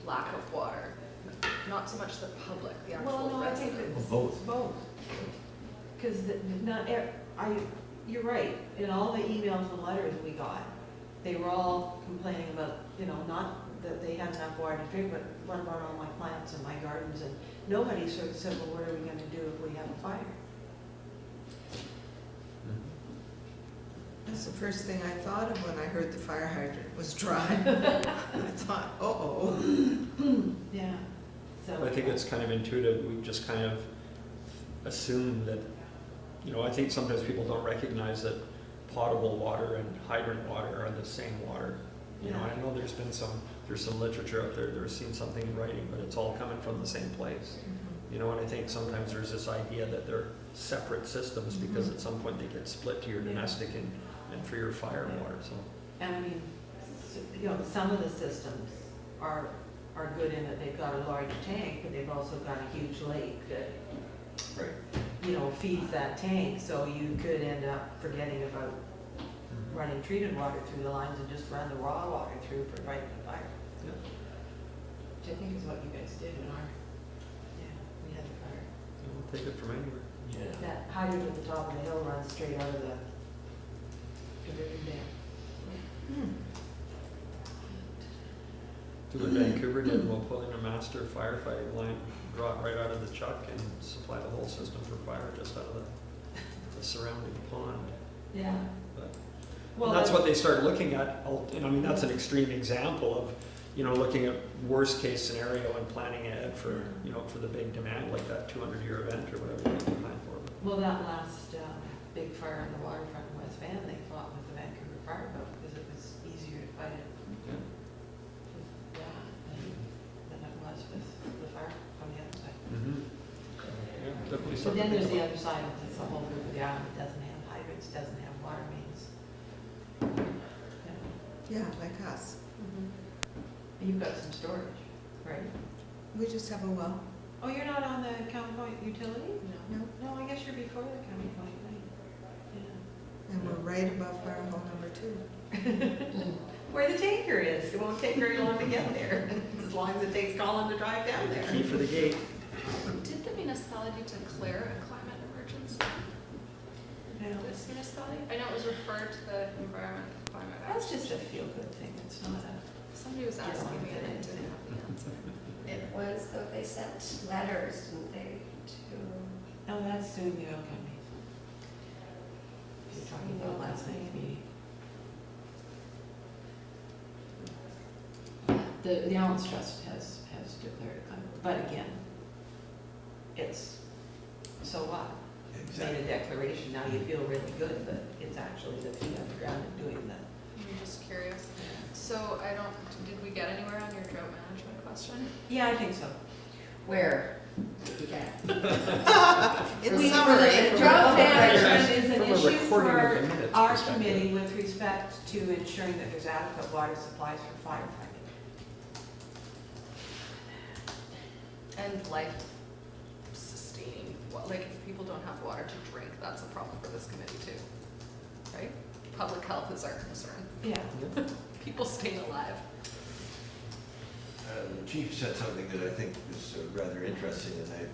lack of water. Not so much the public, the Well, actual no, I think residents. it's Both. both. Because you're right, in all the emails and letters we got, they were all complaining about, not that they had enough water to drink, but what about all my plants and my gardens? And nobody sort of said, well, what are we gonna do if we have a fire? That's the first thing I thought of when I heard the fire hydrant was dry. I thought, uh-oh. Yeah. So. I think it's kind of intuitive, we just kind of assume that you know, I think sometimes people don't recognize that potable water and hydrant water are the same water. You know, Yeah. I know there's some literature out there, there's seen something in writing, but it's all coming from the same place. You know, and I think sometimes there's this idea that they're separate systems because at some point they get split to your domestic and for your fire water, so. And I mean, you know, some of the systems are good in that they've got a large tank, but they've also got a huge lake that, Right. you know, feeds that tank, so you could end up forgetting about running treated water through the lines and just run the raw water through for fighting the fire. Yeah. Which I think is what you guys did in our, we had the fire. We'll take it from anywhere. Yeah. That hydrant at the top of the hill runs straight out of the diversion dam. Do what Vancouver did, we'll pull in a master firefighting line, draw it right out of the chuck and supply the whole system for fire just out of the surrounding pond. Yeah. But Well, and that's what they started looking at, and I mean, that's an extreme example of, you know, looking at worst case scenario and planning ahead for, you know, for the big demand, like that 200-year event or whatever they plan for. Well, that last big fire on the waterfront in West Van, they fought with the Vancouver Fire Boat because it was easier to fight it Yeah. with that than it was with the fire on the other side. Yeah, definitely But something then to there's think the about. other side, it's a whole group of the island that doesn't have hydrants, doesn't have water mains. Yeah, like us. And you've got some storage, right? We just have a well. Oh, you're not on the County Point utility? No. No, I guess you're before the County Point, right? And we're right above fire hall number 2. Where the tanker is, it won't take very long to get there, as long as it takes Colin to drive down Key there. for the gate. Did the municipality declare a climate emergency? This municipality? I know it was referred to the environment climate action. That's just a feel-good thing, it's not a, Somebody was asking me and I didn't have the answer. It was, though, they sent letters, didn't they, to, oh, that's soon the oil companies. You're talking about last night's meeting. The Allen's Trust has declared a climate, but again, it's, so what? Made a declaration, now you feel really good, but it's actually the feet on the ground and doing that. I'm just curious. So did we get anywhere on your drought management question? Yeah, I think so. where did we get? In summary, Drought management management is an From a issue recording of the for minutes our perspective. committee with respect to ensuring that there's adequate water supplies for firefighting. And life sustaining, like if people don't have water to drink, that's a problem for this committee too, right? Public health is our concern. Yeah. People staying alive. The chief said something that I think is rather interesting, and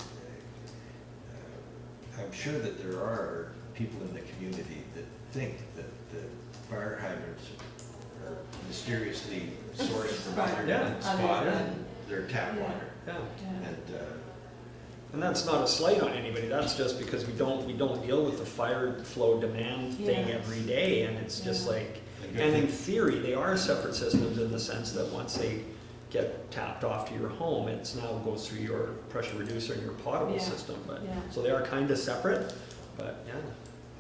I'm sure that there are people in the community that think that the fire hydrants are mysteriously sourced from other Yeah. spot Yeah. and their tap Yeah. water. Yeah. Yeah. And And that's not a slight on anybody, that's just because we don't deal with the fire flow demand thing Yeah. every day, and it's just Yeah. like, a good and in thing- theory, they are separate systems in the sense that once they get tapped off to your home, it's now goes through your pressure reducer and your potable Yeah. system, but, Yeah. so they are kind of separate, but, yeah.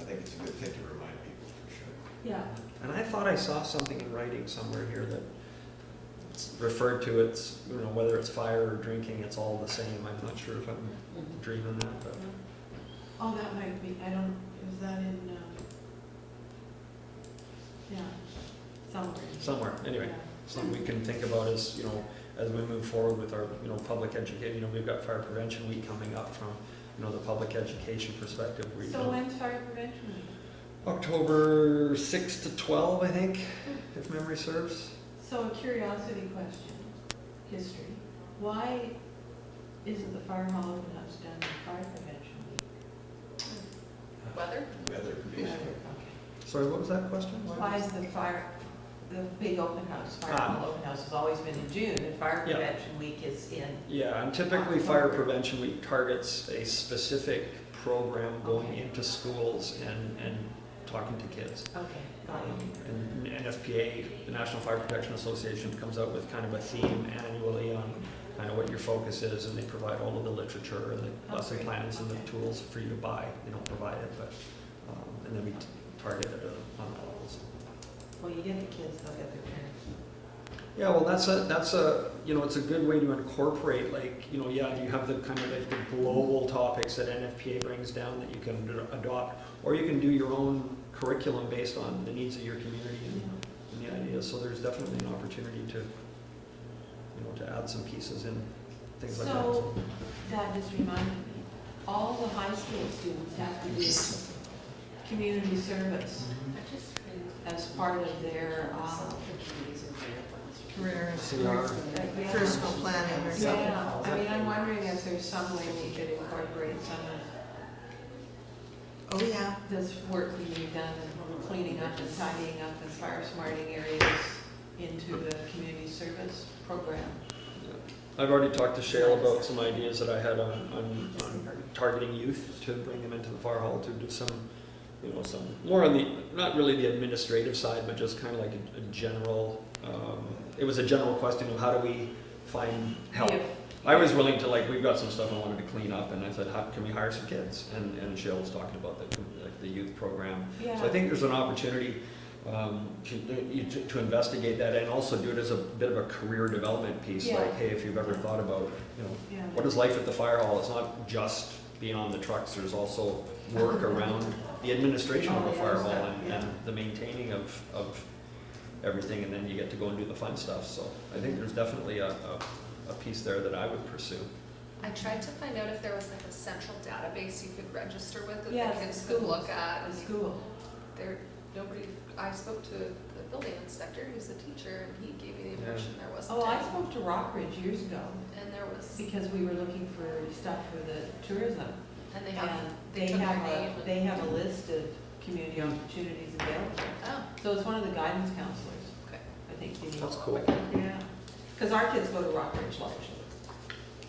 I think it's a good thing to remind people, for sure. Yeah. And I thought I saw something in writing somewhere here that it's referred to, it's, you know, whether it's fire or drinking, it's all the same, I'm not sure if I'm dreaming that, but. Oh, that might be, I don't, is that in, yeah, somewhere. Somewhere, anyway, Yeah. something we can think about as, you know, as we move forward with our, you know, public education, you know, we've got Fire Prevention Week coming up from, you know, the public education perspective. We, you So know, when's fire prevention week? October 6 to 12, I think, if memory serves. So a curiosity question, history. Why isn't the fire hall open house done in fire prevention week? Weather? Weather, basically. Okay. Sorry, what was that question? Why is the big open house, fire Ah. hall open house has always been in June, and fire Yeah. prevention week is in, Yeah, and typically Fire Prevention Week targets a specific program going Okay. into schools and talking to kids. Okay, got it. And NFPA, the National Fire Protection Association, comes out with kind of a theme annually on kind of what your focus is, and they provide all of the literature and the lesson plans and the tools for you to buy. They don't provide it, but, and then we target it on that level. Well, you get the kids, they'll get their parents. Yeah, well, that's a, you know, it's a good way to incorporate, like, you know, yeah, you have the kind of like the global topics that NFPA brings down that you can adopt, or you can do your own curriculum based on the needs of your community and the ideas. So there's definitely an opportunity to, you know, to add some pieces in, things like that. So, that just reminded me, all the high school students have to do community service as part of their, Career CR. personal planning or something. yeah, I mean, I'm wondering if there's some way we could incorporate some of Oh, yeah. this work being done and cleaning up and tidying up and fire smarting areas into the community service program. I've already talked to Shale about some ideas that I had on targeting youth to bring them into the fire hall to do some, you know, some more on the, not really the administrative side, but just kind of like a general, it was a general question of how do we find help. Yeah. I was willing to, like, we've got some stuff I wanted to clean up, and I said, how can we hire some kids? And Shale was talking about the youth program. Yeah. So I think there's an opportunity to investigate that and also do it as a bit of a career development piece. Yeah. Like, hey, if you've ever thought about, you know, Yeah. what is life at the fire hall? It's not just being on the trucks. There's also work around the administration of the fire hall and the maintaining of everything, and then you get to go and do the fun stuff. So I think there's definitely a piece there that I would pursue. I tried to find out if there was like a central database you could register with that Yeah, the kids could look at. The school. I spoke to the building inspector, who's a teacher, and he gave me the impression there wasn't. Oh, I any. spoke to Rockridge years ago And there was, because we were looking for stuff for the tourism. and they have, And they they took have our name. a, they have a list of community opportunities available. Oh, So it's one of the guidance counselors. okay. I think you need. That's cool. Yeah. Because our kids go to Rockridge largely.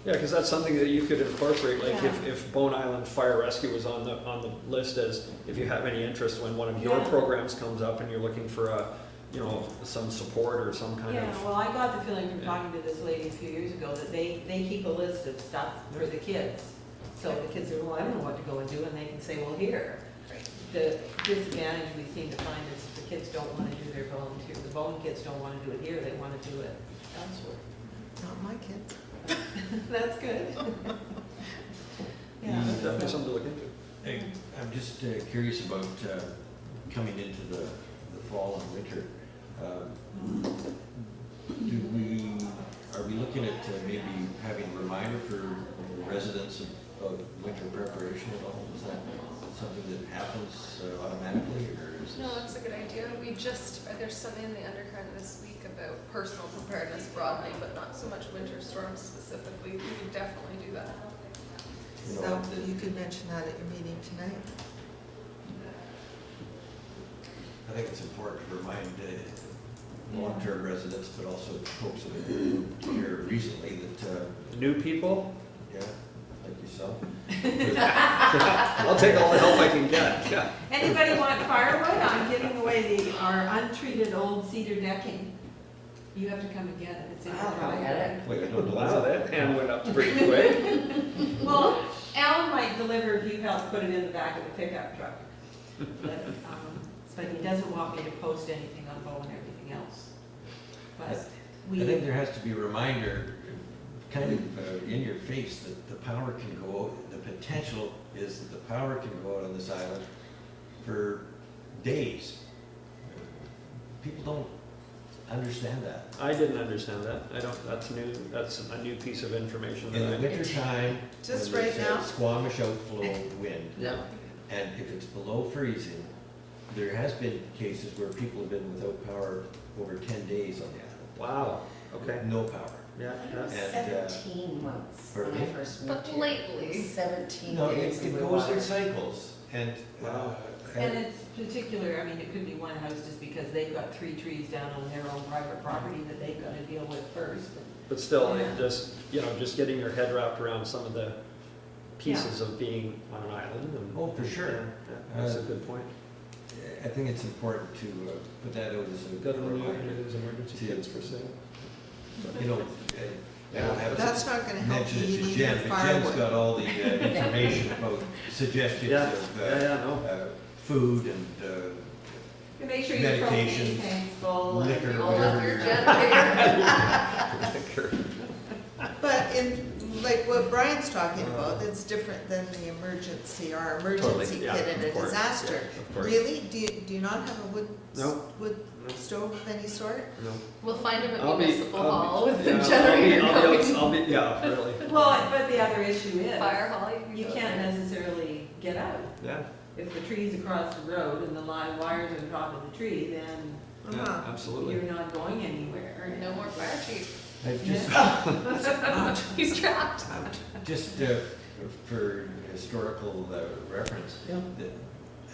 Yeah, because that's something that you could incorporate, like Yeah. if Bone Island Fire Rescue was on the list as, if you have any interest when one of your Yeah. programs comes up and you're looking for a, you know, some support or some kind Yeah, of. well, I got the feeling from Yeah. talking to this lady a few years ago that they keep a list of stuff for the kids. So the kids are, well, I don't know what to go and do, and they can say, well, here. Great. The disadvantage we seem to find is the kids don't want to do their volunteer, the bone kids don't want to do it here, they want to do it elsewhere. Not my kids. That's good. Yeah. Definitely something to look into. Hey, I'm just curious about coming into the fall and winter. Are we looking at maybe having a reminder for residents of winter preparation at all? Is that something that happens automatically, or is this? No, that's a good idea. There's something in the undercurrent this week about personal preparedness broadly, but not so much winter storms specifically. We could definitely do that. You know, So you could mention that at your meeting tonight. I think it's important to remind long-term residents, but also folks that have moved here recently that, New people, yeah, like yourself. I'll take all the help I can get, yeah. Anybody want firewood? I'm giving away our untreated old cedar decking. You have to come and get it, it's in the driveway. Wait, I don't know. Wow, that hand went up pretty quick. Well, Alan might deliver if you help put it in the back of the pickup truck. But he doesn't want me to post anything on Bo and everything else. But I think there has to be a reminder, kind of in your face, that the power can go, the potential is that the power can go out on this island for days. People don't understand that. I didn't understand that. I don't, that's a new piece of information In the that I. winter time, Just when right there's now? a squamish outflow wind, Yeah. and if it's below freezing, there has been cases where people have been without power over 10 days on the island. Wow, okay, No power. yeah, I think it was And, 17 months pardon when I me? first moved But here. lately- It was 17 No, days. it of goes water. in cycles, and, Wow. And it's particular, I mean, it could be one house just because they've got 3 trees down on their own private property that they've got to deal with first. but still, Yeah. it just, you know, just getting your head wrapped around some of the pieces of being on an island and. Oh, for sure. Yeah, that's a good point. I think it's important to put that out as a Got a reminder. there's emergency to- kits for sale. You know, I don't have That's not gonna help mention you, it you to need Jen, your but Jen's firewood. got all the information about suggestions Yeah, of no. food and You make sure your propane medications, tank's full. and liquor, all whatever that. Your you're- generator. But in, like what Brian's talking about, it's different than the emergency, our emergency Totally, yeah, kit in a of course, disaster. yeah, of course. Really? Do you not have a wood, No. wood No. stove of any sort? No. We'll find him I'll at be- Municipal I'll be- Hall with the yeah, generator going. I'll be, yeah, really. Well, but the other issue is, Fire hall, you go can't there. necessarily get out. Yeah, If the tree's across the road and the live wires are on top of the tree, then yeah, Uh-huh. absolutely. you're not going anywhere. No more fire chief. I just, He's trapped. just for historical reference, Yeah.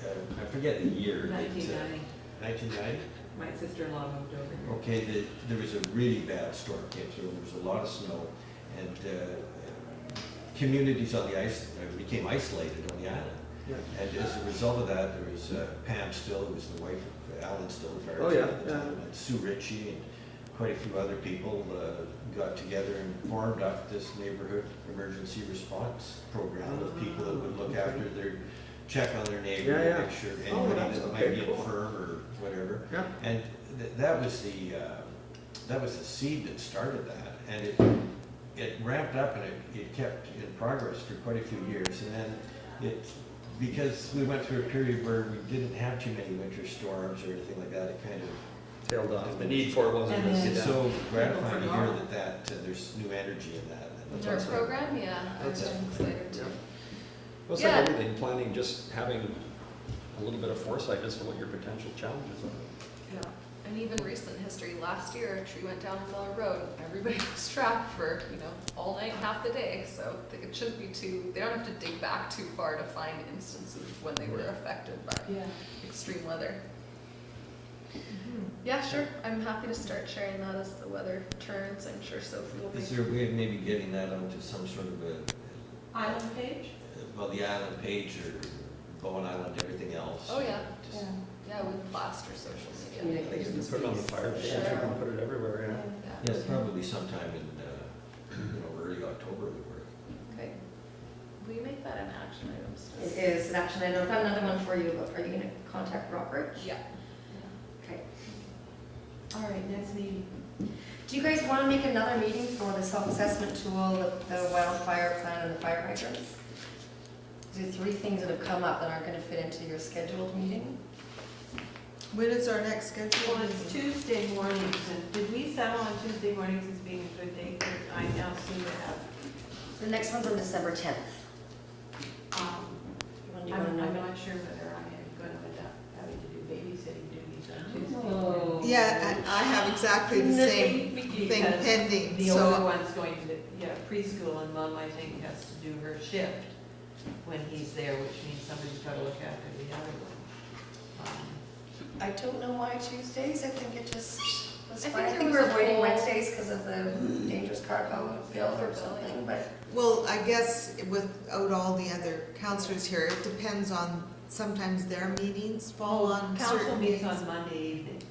I forget the year. 1990, 1990? my sister-in-law moved over here. Okay, there was a really bad storm came through, there was a lot of snow, and communities on the ice became isolated on the island. Yeah. And as a result of that, there was Pam Still, who was the wife of Alan Still, the fire Oh, chief yeah, at the yeah. time, and Sue Ritchie, and quite a few other people got together and formed up this neighborhood emergency response program of people that would look after their, check on their neighbor, Yeah, yeah. make sure Oh, anybody that's that okay, might be cool. infirm or whatever. Yeah. And that was the seed that started that, and it ramped up and it kept in progress for quite a few years, and then because we went through a period where we didn't have too many winter storms or anything like that, it kind of, Tailed off. The need for it wasn't And as then- it's yeah. so gratifying to hear that there's new energy in that. That's Our awesome. program, yeah, I'm That's it. excited too. Yeah. Well, it's Yeah. like everything, planning, just having a little bit of foresight as to what your potential challenges are. Yeah, and even recent history, last year, a tree went down on Miller Road, everybody was trapped for, all night, half the day, so it shouldn't be they don't have to dig back too far to find instances when they were affected by Yeah. extreme weather. Yeah, sure, I'm happy to start sharing that as the weather turns, I'm sure Sophie will be. Is there a way of maybe getting that onto some sort of Island page? the island page or Bowen Island, everything else? Oh, yeah. Just- Yeah, with plaster social media. I think you can put it on the fire page, you Sure. can put it everywhere, yeah. Yeah, probably sometime in, early October would work. Okay. Will you make that an action item? Steph? It is an action item. I've got another one for you, but are you gonna contact Robert? Yeah. Okay. All right, next meeting. Do you guys want to make another meeting for the self-assessment tool, the wildfire plan, and the fire hydrants? These are 3 things that have come up that aren't gonna fit into your scheduled meeting. When is our next schedule? Well, it's Tuesday mornings, and did we settle on Tuesday mornings as being a good day? 'Cause I now seem to have, The next one's on December 10th. When do you want to I'm know? not sure whether I am going to end up having to do babysitting duties on Tuesday. Oh. Yeah, I have exactly the same thing Because pending, The older so, one's going to, preschool, and Mom, I think, has to do her shift when he's there, which means somebody's got to look after the other one. I don't know why Tuesdays. I think it just was I fine. I think think there we're was a avoiding whole- Wednesdays because of the dangerous cargo bill or something, but well, I guess without all the other counselors here, it depends on, sometimes their meetings fall on Council certain meets days. on Monday evenings,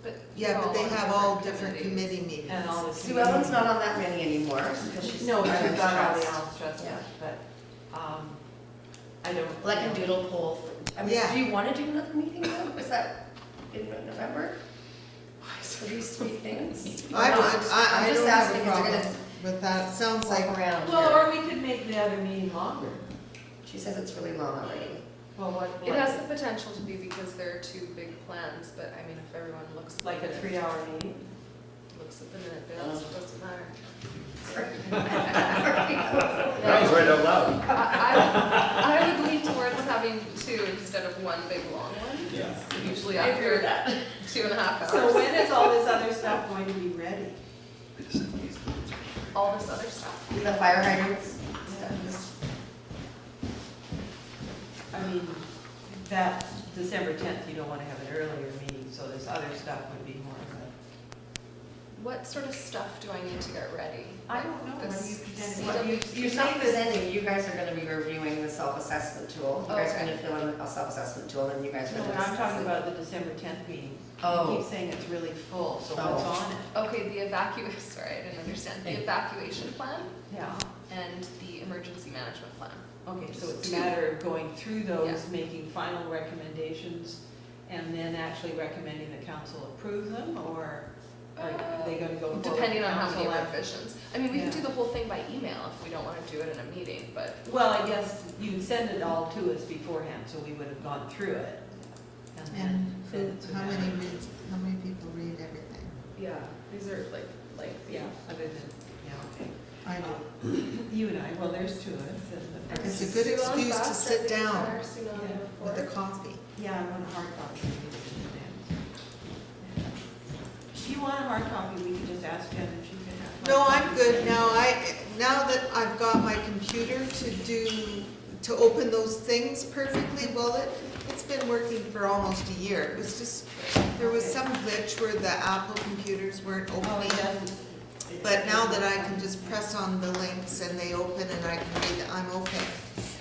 But Yeah, you're but they on have all different different committee meetings. and all the. Sue Ellen's not on that many anymore because she's. No, but I'm she's got all the stressed. Allen stress Yeah. stuff, but, I don't. Well, I can doodle poll. I mean, Yeah. do you want to do another meeting though? Is that in November? For these 3 things? I would, I I'm just don't have asking a because we're problem with that, sounds Walk like, around Well, here. or we could make the other meeting longer. She says it's really long already. Well, what? It has the potential to be because there are 2 big plans, but I mean, if everyone looks. at Like a the- 3-hour meeting? Looks at the minute bills, it doesn't matter. That was right out loud. I would lean towards having 2 instead of 1 big long one. Yeah. Usually I agree with after that. 2.5 hours. So when is all this other stuff going to be ready? All this other stuff. The fire hydrants. I mean, that December 10th, you don't want to have an earlier meeting, so this other stuff would be more of what sort of stuff do I need to get ready? I don't know, what are you presenting? What You're not presenting, you guys are gonna be reviewing the self-assessment tool. You guys are Okay. gonna fill in a self-assessment tool, and you guys are No, gonna I'm discuss talking it. about the December 10th meeting. Oh. You keep saying it's really full, so what's Oh. on it? Okay, the evacuation, sorry, I didn't understand. The evacuation plan Yeah. and the emergency management plan. Okay, so it's a Two. matter of going through those, Yeah. making final recommendations, and then actually recommending the council approve them, or are they gonna go forward? Depending on how many council after? revisions. I mean, we can Yeah. do the whole thing by email if we don't wanna do it in a meeting, but Well, I guess you'd send it all to us beforehand, so we would have gone through it. And then it's a how matter- many people read everything? yeah, these are like Yeah, other than, yeah, okay. I do. You and I, well, there's two of us. and the- It's a good excuse to sit down with a the coffee. Yeah, I want a hard copy. If you want a hard copy, we can just ask Jen if she can have. No, hard I'm copies. good now that I've got my computer to open those things perfectly, well, it's been working for almost a year. It was just, there was some glitch where the Apple computers weren't Oh, opening. yeah. But now that I can just press on the links and they open and I can read it, I'm okay.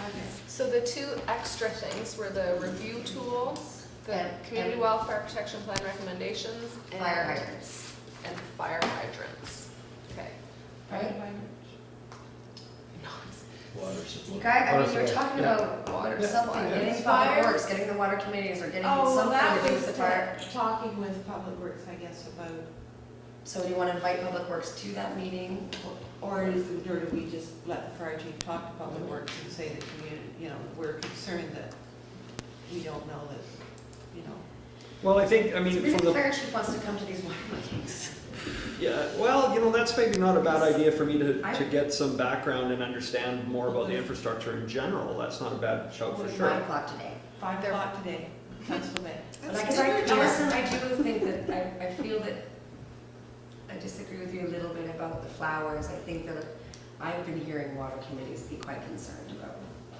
Okay. So the two extra things were the review tool, the And- community and- wildfire protection plan recommendations, Fire hydrants, and fire hydrants. Okay. right? Water You supply. guys, I mean, you're Water talking supply. about Water something, supply. getting Fire. public works, getting the water committees, or getting Oh, well, something that to do was with the fire. talking with Public Works, I guess, about, So do you wanna invite public works to that meeting? or do we just let the fire chief talk to Public Works and say the community, you know, we're concerned that we don't know that, you know. Well, I think, I So mean, maybe from the the, fire chief wants to come to these water meetings. yeah, well, that's maybe not a bad idea for me to I- get some background and understand more about the infrastructure in general. That's not a bad shout for It's sure. 9 o'clock today. 5 There- o'clock today, Huntsville Bay. But That's because I, a good idea. Alison, I do think that, I feel that, I disagree with you a little bit about the flowers. I think that I've been hearing water committees be quite concerned about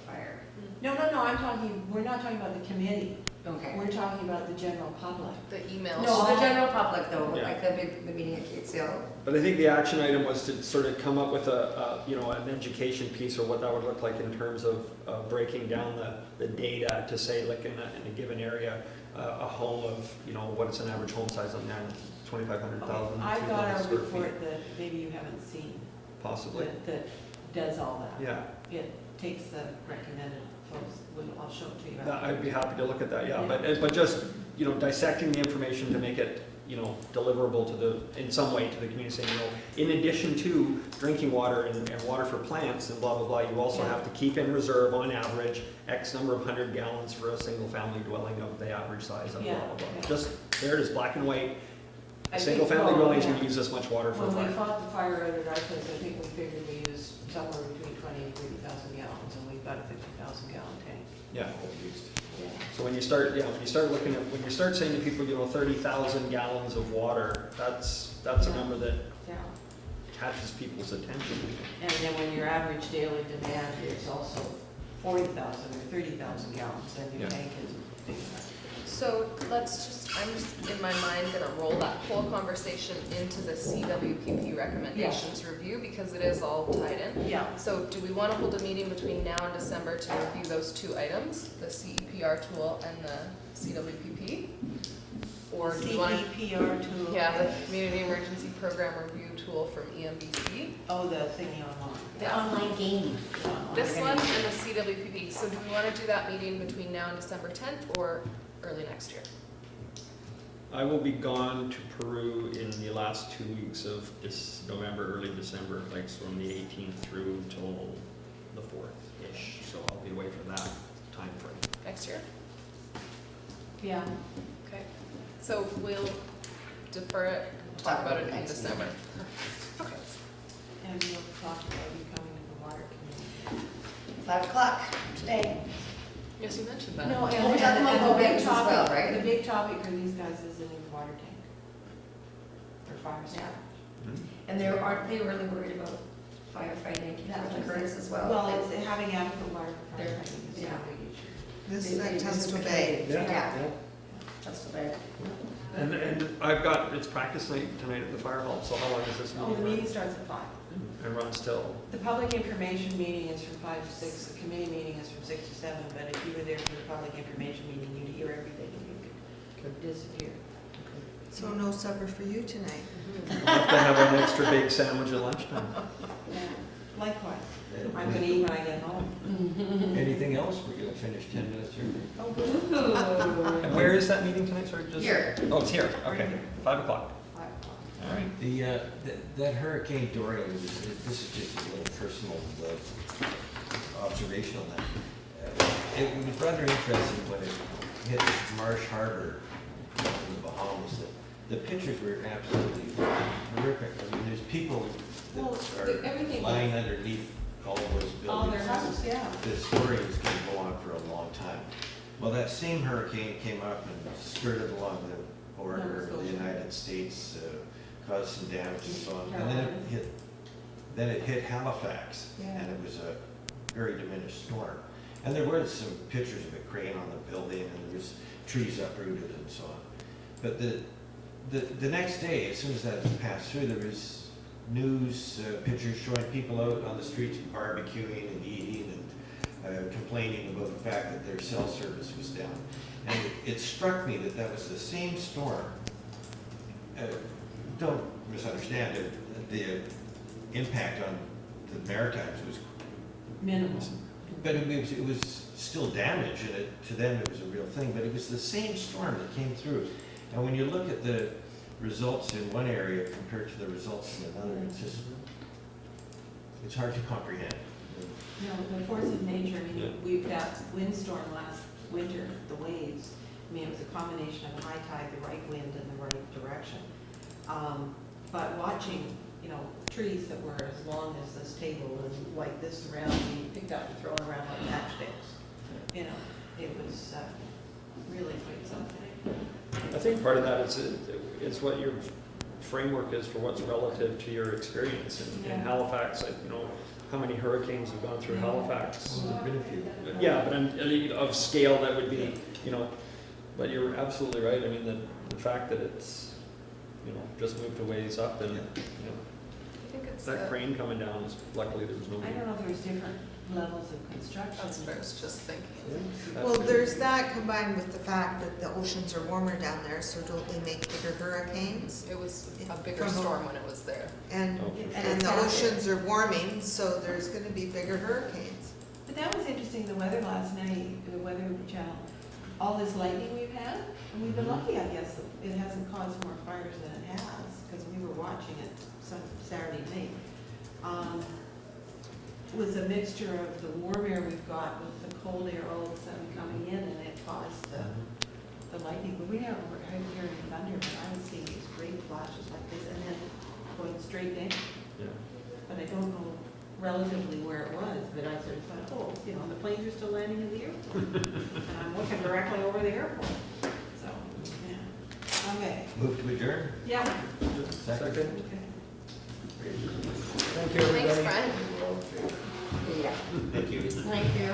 fire. No, we're not talking about the committee, Okay. we're talking about the general public. The emails. No, the general public though, Yeah. like the meeting at Kate's Hill. But I think the action item was to sort of come up with an education piece or what that would look like in terms of breaking down the data to say, like in a given area, a home of, what is an average home size on that, 2,500,000, I've got 3,000 a square report feet, that maybe you haven't seen, possibly. that does all that. Yeah, It takes the recommended folks, I'll show it to you. I'd be happy to look at that, yeah. But just, dissecting the information to make it, deliverable in some way to the community, saying, in addition to drinking water and water for plants and blah, blah, blah, you also Yeah. have to keep in reserve on average X number of 100 gallons for a single family dwelling of the average size of blah, Yeah, blah, blah. yeah. Just, there it is, black and white. I A think- single family well, dwelling is yeah. gonna use this much water for When we fire. fought the fire at our place, I think we figured we use somewhere between 20 and 30,000 gallons, and we've got a 50,000 gallon tank. Yeah. At least. Yeah. So when you start saying to people, 30,000 gallons of water, that's a Yeah. number that Yeah. catches people's attention. And then when your average daily demand is also 40,000 or 30,000 gallons, then your Yeah. tank is big enough. So I'm just in my mind gonna roll that whole conversation into the CWPP recommendations review because it is all tied in. Yeah. So do we wanna hold a meeting between now and December to review those two items, the CEPR tool and the CWPP? Or do we wanna, CEPR tool. yeah, the Community Emergency Program Review tool from EMBC? Oh, the thingy online. The online game. This one and the CWPP. So do we wanna do that meeting between now and December 10th or early next year? I will be gone to Peru in the last 2 weeks of November, early December, like from the 18th through till the 4th-ish. So I'll be away for that time frame. Next year? Yeah. Okay. So we'll defer it, talk about it in next December. Okay. And we'll talk about you coming to the water committee. 5 o'clock today. Yes, you mentioned that. No, We're talking about the big buildings as well, topic, right? the big topic for these guys is the new water tank. For FireSmart. Yeah. And aren't they really worried about firefighting and keeping occurrence as well? Well, it's having adequate water for They're- firefighting is yeah. a big issue. This They- is they- at this is Tunstall the Bay. committee. Yeah, that's the bay. And I've got, it's practice night tonight at the fire hall, so how long is this Oh, meeting? the run? meeting starts at 5. And runs till, The public information meeting is from 5 to 6, the committee meeting is from 6 to 7, but if you were there for the public information meeting, you'd hear everything and you could disappear. So no supper for you tonight. I'll have to have an extra big sandwich at lunchtime. Yeah, likewise. I'm gonna eat when I get home. Anything else? We're gonna finish 10 minutes here. Oh, good. And where is that meeting tonight, sorry? Just- Here. Oh, it's here, Right okay, here. 5 o'clock. 5 o'clock. All right. That Hurricane Dorian, this is just a little personal observation on that. It was rather interesting when it hit Marsh Harbor in the Bahamas. The pictures were absolutely horrific. I mean, there's people Well, that everything- are lying underneath all those buildings. All their houses, yeah. The story is going to go on for a long time. Well, that same hurricane came up and skirted along the border of the United States, caused some damage and so on. And then it hit Halifax, Yeah. and it was a very diminished storm. And there were some pictures of a crane on the building, and there was trees uprooted and so on. But the next day, as soon as that passed through, there was news pictures showing people out on the streets barbecuing and eating and complaining about the fact that their cell service was down. And it struck me that that was the same storm. Don't misunderstand it. The impact on the Maritimes was, Minimal. but it was still damage, and to them it was a real thing. But it was the same storm that came through. And when you look at the results in one area compared to the results in another, it's hard to comprehend. No, the force of nature, I Yeah. mean, we've got windstorm last winter, the waves. I mean, it was a combination of the high tide, the right wind, and the right direction. But watching, trees that were as long as this table and like this around, being picked up and thrown around like matchsticks, it was really quite something. I think part of that is what your framework is for what's relative to your experience. In Yeah. Halifax, how many hurricanes have gone through Halifax? There's been a few. Yeah, but of scale that would be, but you're absolutely right. I mean, the fact that it's, just moved a ways up and, I think it's, that crane coming down is, luckily there was no. I don't know if there's different levels of construction. that's what I was just thinking. Well, there's that combined with the fact that the oceans are warmer down there, so don't they make bigger hurricanes? It was a bigger From- storm when it was there. And, Oh, for And sure. and it's the out there. oceans are warming, so there's gonna be bigger hurricanes. But that was interesting, the weather last night, the Weather Channel, all this lightning we've had, and we've been lucky, I guess, that it hasn't caused more fires than it has, because we were watching it some Saturday night. Was a mixture of the warm air we've got with the cold air all of a sudden coming in, and it caused the lightning. But we never were hearing thunder, but I was seeing these great flashes like this, and then going straight down. Yeah. But I don't know relatively where it was, but I sort of thought, oh, the planes are still landing in the airport. And I'm looking directly over the airport. So, yeah. Okay. Move to adjourn? Yeah. Second. Okay. Thank you, everybody. Thanks, Brian. Yeah. Thank you. Thank you.